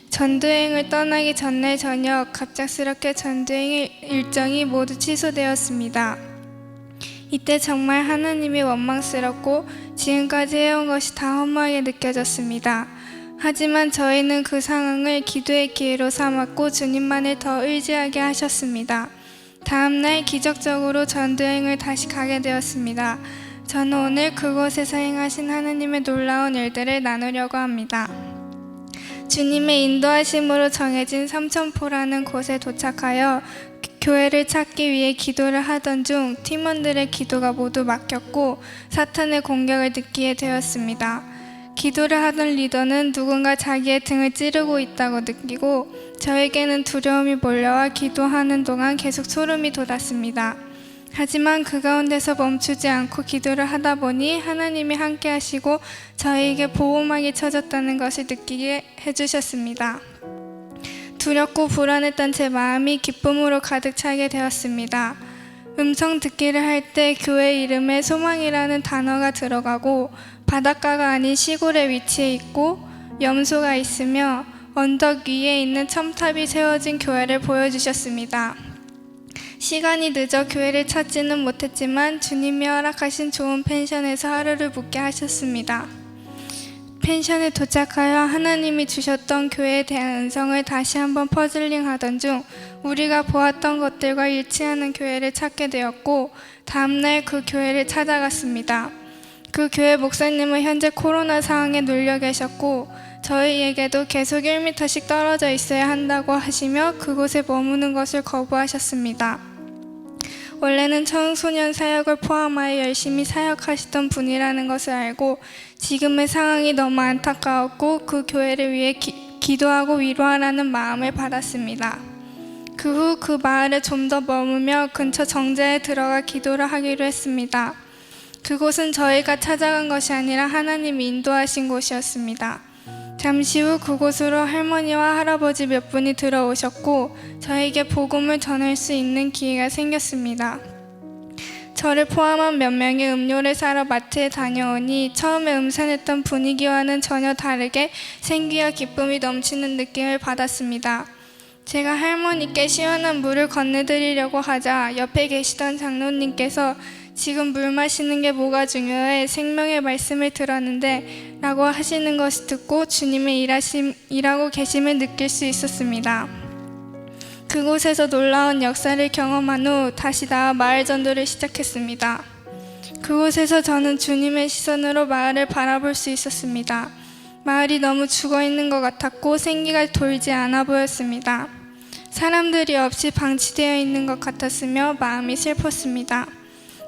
전도여행을 떠나기 전날 저녁 갑작스럽게 전도여행 일정이 모두 취소되었습니다. 이때 정말 하나님이 원망스럽고 지금까지 해온 것이 다 허무하게 느껴졌습니다. 하지만 저희는 그 상황을 기도의 기회로 삼았고 주님만을 더 의지하게 하셨습니다. 다음날 기적적으로 전도여행을 다시 가게 되었습니다. 저는 오늘 그곳에서 행하신 하나님의 놀라운 일들을 나누려고 합니다. 주님의 인도하심으로 정해진 삼천포라는 곳에 도착하여 교회를 찾기 위해 기도를 하던 중 팀원들의 기도가 모두 막혔고 사탄의 공격을 느끼게 되었습니다. 기도를 하던 리더는 누군가 자기의 등을 찌르고 있다고 느끼고 저에게는 두려움이 몰려와 기도하는 동안 계속 소름이 돋았습니다. 하지만 그 가운데서 멈추지 않고 기도를 하다 보니 하나님이 함께 하시고 저에게 보호막이 쳐졌다는 것을 느끼게 해주셨습니다. 두렵고 불안했던 제 마음이 기쁨으로 가득 차게 되었습니다. 음성 듣기를 할 때 교회 이름에 소망이라는 단어가 들어가고 바닷가가 아닌 시골에 위치해 있고 염소가 있으며 언덕 위에 있는 첨탑이 세워진 교회를 보여주셨습니다. 시간이 늦어 교회를 찾지는 못했지만 주님이 허락하신 좋은 펜션에서 하루를 묵게 하셨습니다. 펜션에 도착하여 하나님이 주셨던 교회에 대한 은성을 다시 한번 퍼즐링하던 중 우리가 보았던 것들과 일치하는 교회를 찾게 되었고 다음날 그 교회를 찾아갔습니다. 그 교회 목사님은 현재 코로나 상황에 눌려 계셨고 저희에게도 계속 1m씩 떨어져 있어야 한다고 하시며 그곳에 머무는 것을 거부하셨습니다. 원래는 청소년 사역을 포함하여 열심히 사역하시던 분이라는 것을 알고 지금의 상황이 너무 안타까웠고 그 교회를 위해 기도하고 위로하라는 마음을 받았습니다. 그 후 그 마을에 좀 더 머무며 근처 정자에 들어가 기도를 하기로 했습니다. 그곳은 저희가 찾아간 것이 아니라 하나님이 인도하신 곳이었습니다. 잠시 후 그곳으로 할머니와 할아버지 몇 분이 들어오셨고 저에게 복음을 전할 수 있는 기회가 생겼습니다. 저를 포함한 몇 명이 음료를 사러 마트에 다녀오니 처음에 음산했던 분위기와는 전혀 다르게 생기와 기쁨이 넘치는 느낌을 받았습니다. 제가 할머니께 시원한 물을 건네드리려고 하자 옆에 계시던 장로님께서 지금 물 마시는 게 뭐가 중요해, 생명의 말씀을 들었는데 라고 하시는 것을 듣고 주님의 일하고 계심을 느낄 수 있었습니다. 그곳에서 놀라운 역사를 경험한 후 다시 나와 마을 전도를 시작했습니다. 그곳에서 저는 주님의 시선으로 마을을 바라볼 수 있었습니다. 마을이 너무 죽어있는 것 같았고 생기가 돌지 않아 보였습니다. 사람들이 없이 방치되어 있는 것 같았으며 마음이 슬펐습니다.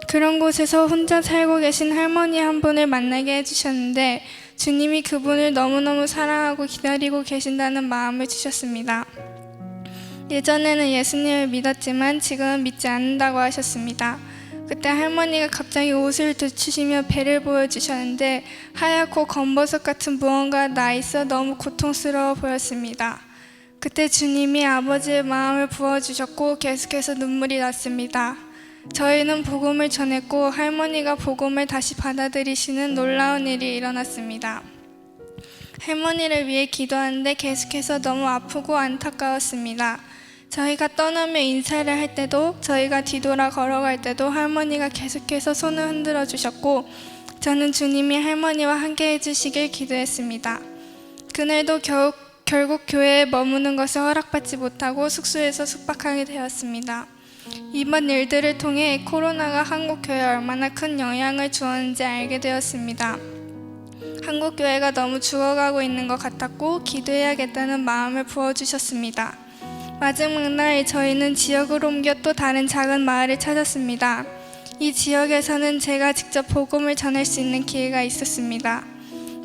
그런 곳에서 혼자 살고 계신 할머니 한 분을 만나게 해주셨는데 주님이 그분을 너무너무 사랑하고 기다리고 계신다는 마음을 주셨습니다. 예전에는 예수님을 믿었지만 지금은 믿지 않는다고 하셨습니다. 그때 할머니가 갑자기 옷을 들추시며 배를 보여주셨는데 하얗고 검버섯 같은 무언가 나 있어 너무 고통스러워 보였습니다. 그때 주님이 아버지의 마음을 부어주셨고 계속해서 눈물이 났습니다. 저희는 복음을 전했고 할머니가 복음을 다시 받아들이시는 놀라운 일이 일어났습니다. 할머니를 위해 기도하는데 계속해서 너무 아프고 안타까웠습니다. 저희가 떠나며 인사를 할 때도 저희가 뒤돌아 걸어갈 때도 할머니가 계속해서 손을 흔들어 주셨고 저는 주님이 할머니와 함께 해주시길 기도했습니다. 그날도 결국 교회에 머무는 것을 허락받지 못하고 숙소에서 숙박하게 되었습니다. 이번 일들을 통해 코로나가 한국 교회에 얼마나 큰 영향을 주었는지 알게 되었습니다. 한국 교회가 너무 죽어가고 있는 것 같았고 기도해야겠다는 마음을 부어주셨습니다. 마지막 날 저희는 지역을 옮겨 또 다른 작은 마을을 찾았습니다. 이 지역에서는 제가 직접 복음을 전할 수 있는 기회가 있었습니다.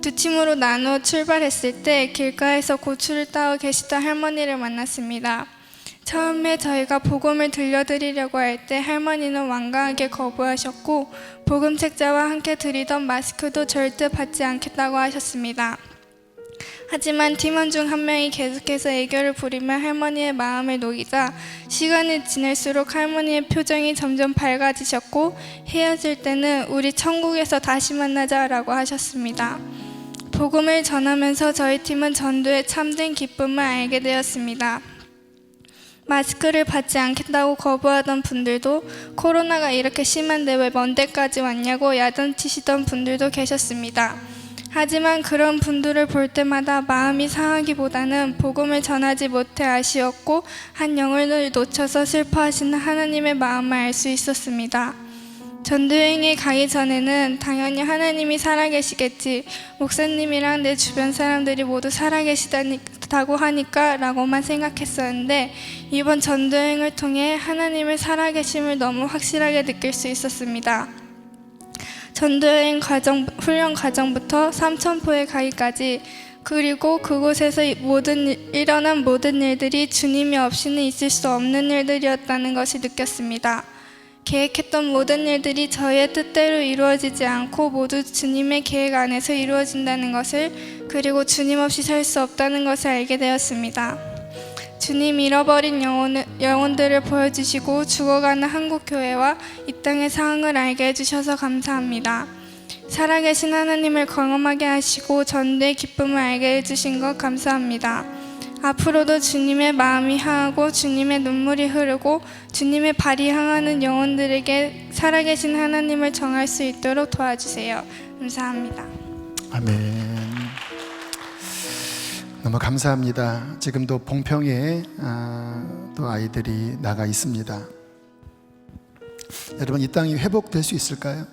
두 팀으로 나누어 출발했을 때 길가에서 고추를 따오 계시던 할머니를 만났습니다. 처음에 저희가 복음을 들려드리려고 할 때 할머니는 완강하게 거부하셨고 복음책자와 함께 드리던 마스크도 절대 받지 않겠다고 하셨습니다. 하지만 팀원 중 한 명이 계속해서 애교를 부리며 할머니의 마음을 녹이자 시간이 지날수록 할머니의 표정이 점점 밝아지셨고 헤어질 때는 우리 천국에서 다시 만나자라고 하셨습니다. 복음을 전하면서 저희 팀은 전도의 참된 기쁨을 알게 되었습니다. 마스크를 받지 않겠다고 거부하던 분들도 코로나가 이렇게 심한데 왜 먼 데까지 왔냐고 야단치시던 분들도 계셨습니다. 하지만 그런 분들을 볼 때마다 마음이 상하기보다는 복음을 전하지 못해 아쉬웠고 한 영혼을 놓쳐서 슬퍼하시는 하나님의 마음을 알 수 있었습니다. 전도여행에 가기 전에는 당연히 하나님이 살아계시겠지, 목사님이랑 내 주변 사람들이 모두 살아계시다고 하니까 라고만 생각했었는데 이번 전도여행을 통해 하나님의 살아계심을 너무 확실하게 느낄 수 있었습니다. 전도여행 훈련 과정부터 삼천포에 가기까지 그리고 그곳에서 일어난 모든 일들이 주님이 없이는 있을 수 없는 일들이었다는 것을 느꼈습니다. 계획했던 모든 일들이 저희의 뜻대로 이루어지지 않고 모두 주님의 계획 안에서 이루어진다는 것을, 그리고 주님 없이 살 수 없다는 것을 알게 되었습니다. 주님 잃어버린 영혼들을 보여주시고 죽어가는 한국교회와 이 땅의 상황을 알게 해주셔서 감사합니다. 살아계신 하나님을 경험하게 하시고 전도의 기쁨을 알게 해주신 것 감사합니다. 앞으로도 주님의 마음이 향하고 주님의 눈물이 흐르고 주님의 발이 향하는 영혼들에게 살아계신 하나님을 정할 수 있도록 도와주세요. 감사합니다. 아멘. 너무 감사합니다. 지금도 봉평에 또 아이들이 나가 있습니다. 여러분, 이 땅이 회복될 수 있을까요?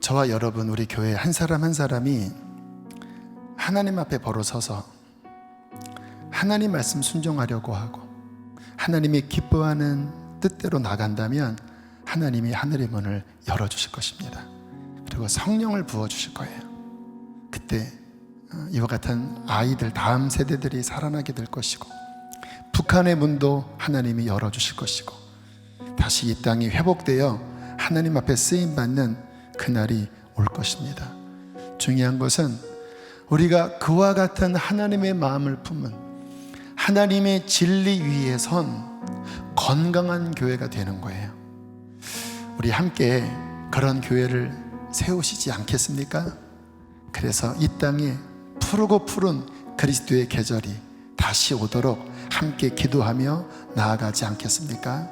저와 여러분, 우리 교회 한 사람 한 사람이 하나님 앞에 벌어 서서 하나님 말씀 순종하려고 하고 하나님이 기뻐하는 뜻대로 나간다면 하나님이 하늘의 문을 열어주실 것입니다. 그리고 성령을 부어주실 거예요. 그때 이와 같은 아이들, 다음 세대들이 살아나게 될 것이고 북한의 문도 하나님이 열어주실 것이고 다시 이 땅이 회복되어 하나님 앞에 쓰임받는 그날이 올 것입니다. 중요한 것은 우리가 그와 같은 하나님의 마음을 품은 하나님의 진리 위에 선 건강한 교회가 되는 거예요. 우리 함께 그런 교회를 세우시지 않겠습니까? 그래서 이 땅에 푸르고 푸른 그리스도의 계절이 다시 오도록 함께 기도하며 나아가지 않겠습니까?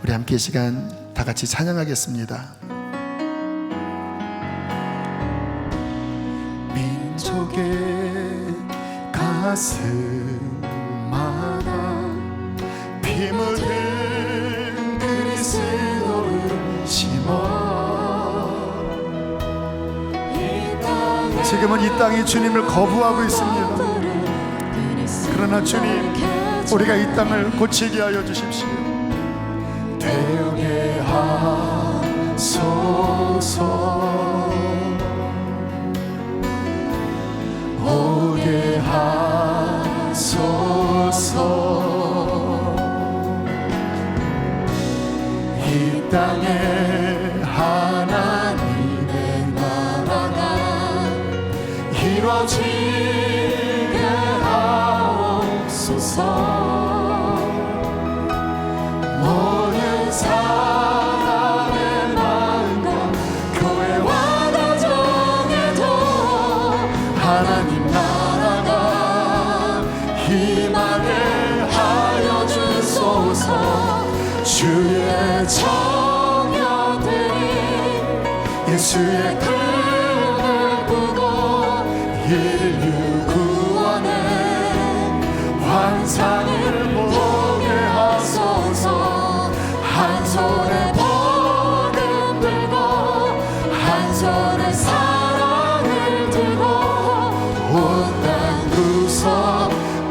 우리 함께 이 시간 다 같이 찬양하겠습니다. 민족의 가슴마다 피 묻은 그리스도를 심어 지금은 이 땅이 주님을 거부하고 있습니다. 그러나 주님, 우리가 이 땅을 고치게 하여 주십시오. 되게 하소서, 오게 하소서. 이 땅에 하나님의 나라가 이루어지게 하옵소서. 모든 사람의 마음과 교회와 가정에도 하나님 나라가 임하게 하여 주소서. 주의 청년들이 예수의 꿈을 꾸고 인류 구원의 환상을 보게 하소서. 한 손에 복음 들고 한 손에 사랑을 들고 온 땅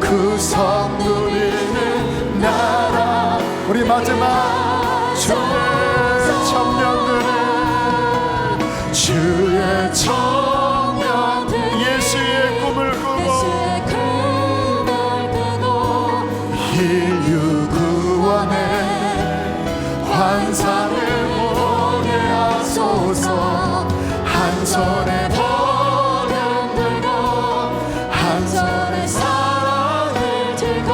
구석구석 누리는 나라. 우리 마지막 주의 청년들 예수의 꿈을 꾸고 인류 구원의 환상을 보게 하소서. 한 손에 복음 들고 한 손에 사랑을 들고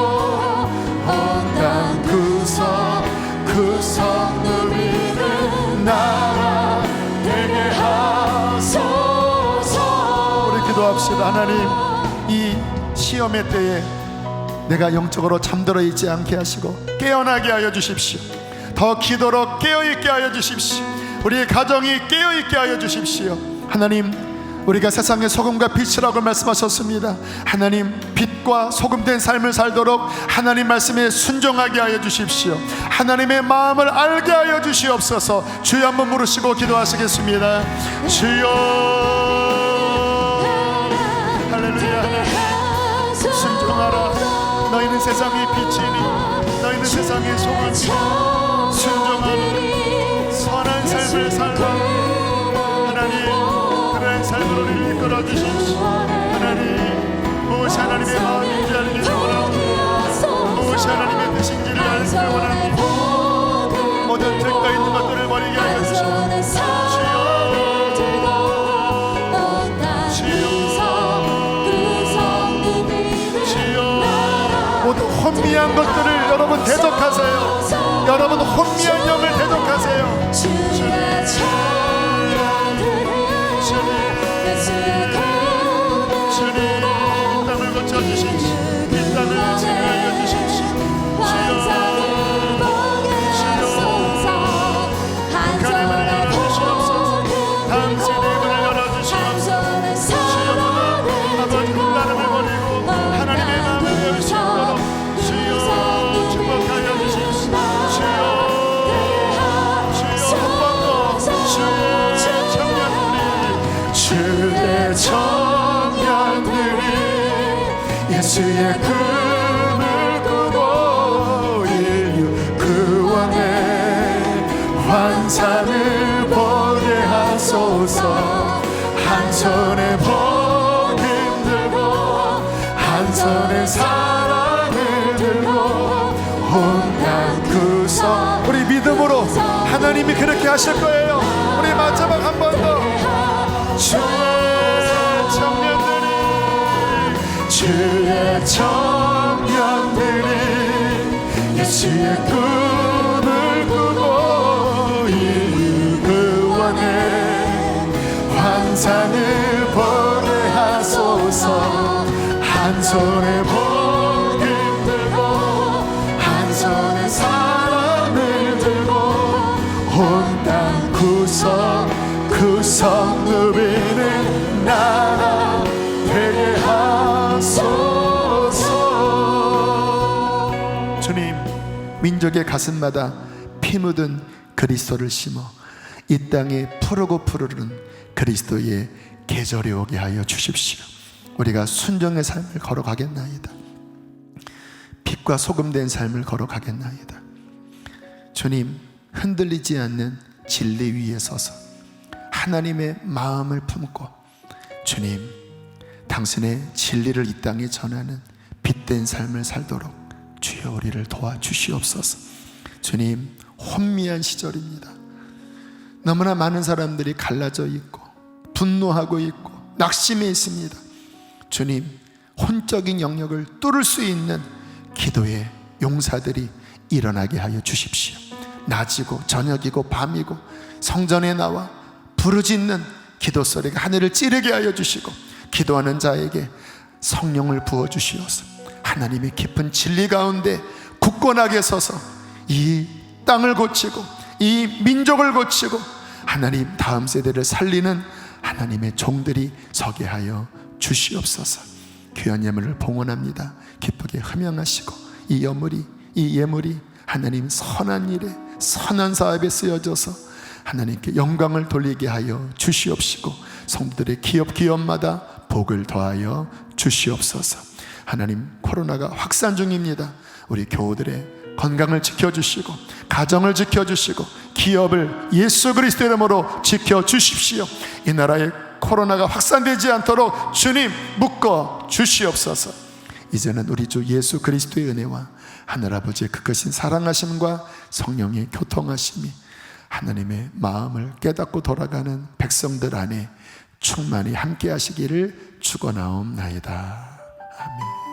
온 땅 구석구석 누리는 나라 되게 하소서. 우리 기도합시다. 하나님, 이 시험의 때에 내가 영적으로 잠들어 있지 않게 하시고 깨어나게 하여 주십시오. 더 기도로 깨어있게 하여 주십시오. 우리의 가정이 깨어있게 하여 주십시오. 하나님, 우리가 세상의 소금과 빛이라고 말씀하셨습니다. 하나님, 빛과 소금된 삶을 살도록 하나님 말씀에 순종하게 하여 주십시오. 하나님의 마음을 알게 하여 주시옵소서. 주여 한번 부르시고 기도하시겠습니다. 주여, 할렐루야. 하나님, 순종하라. 너희는 세상의 빛이니 너희는 세상의 소금이니 순종하는 선한 삶을 살라. 하나님, 그런 삶으로 우리를 이끌어 주십시오. 하나님, 무엇이 하나님의 마음인지 알기를 원합니다. 무엇이 하나님의 뜻인지를 알기를 원합니다. 모든 죄가 있는 것들을 버리게 하여 주시옵소서. 모든 혼미한 것들을 여러분 대적하세요. 여러분 혼미한 영을 대적하세요. 주님, 땅을 고쳐주십시오. 이 땅을 치유하여 주십시오. 북한의 문을 열어주시옵소서. 다음 세대의 문을 열어주시옵소서. 아버지 혼란함을 버리고 하나님의 마음을 배울 수 있도록 주여 축복하여 주십시오. 주여 한 번 더 주의 청년들이 예수의 꿈을 꾸고 인류 구원의 환상을 보게 하소서. 한 손에 복음 들고 한 손에 사랑을 들고 온 땅 구석. 우리 믿음으로 하나님이 그렇게 하실 거예요. 우리 마지막 한 번 더 주의 청년들이 예수의 꿈을 꾸고 이 구원의 환상을 보게 하소서. 한 손에 복음 들고 한 손에 사랑을 들고 온 땅 구석구석 누비는 나라 되게 하소서. 주님, 민족의 가슴마다 피 묻은 그리스도를 심어 이 땅에 푸르고 푸르른 그리스도의 계절이 오게 하여 주십시오. 우리가 순종의 삶을 걸어가겠나이다. 빛과 소금 된 삶을 걸어가겠나이다. 주님, 흔들리지 않는 진리 위에 서서 하나님의 마음을 품고 주님, 당신의 진리를 이 땅에 전하는 빛된 삶을 살도록 주여 우리를 도와주시옵소서. 주님, 혼미한 시절입니다. 너무나 많은 사람들이 갈라져 있고 분노하고 있고 낙심해 있습니다. 주님, 혼적인 영역을 뚫을 수 있는 기도의 용사들이 일어나게 하여 주십시오. 낮이고 저녁이고 밤이고 성전에 나와 부르짖는 기도 소리가 하늘을 찌르게 하여 주시고 기도하는 자에게 성령을 부어주시옵소서. 하나님의 깊은 진리 가운데 굳건하게 서서 이 땅을 고치고 이 민족을 고치고 하나님 다음 세대를 살리는 하나님의 종들이 서게 하여 주시옵소서. 귀한 예물을 봉헌합니다. 기쁘게 흠양하시고 이 예물이 하나님 선한 일에 선한 사업에 쓰여져서 하나님께 영광을 돌리게 하여 주시옵시고 성도들의 기업마다 복을 더하여 주시옵소서. 하나님, 코로나가 확산 중입니다. 우리 교우들의 건강을 지켜주시고 가정을 지켜주시고 기업을 예수 그리스도 이름으로 지켜주십시오. 이 나라에 코로나가 확산되지 않도록 주님 묶어 주시옵소서. 이제는 우리 주 예수 그리스도의 은혜와 하늘아버지의 그 크신 사랑하심과 성령의 교통하심이 하나님의 마음을 깨닫고 돌아가는 백성들 안에 충만히 함께 하시기를 축원하옵나이다. 아멘.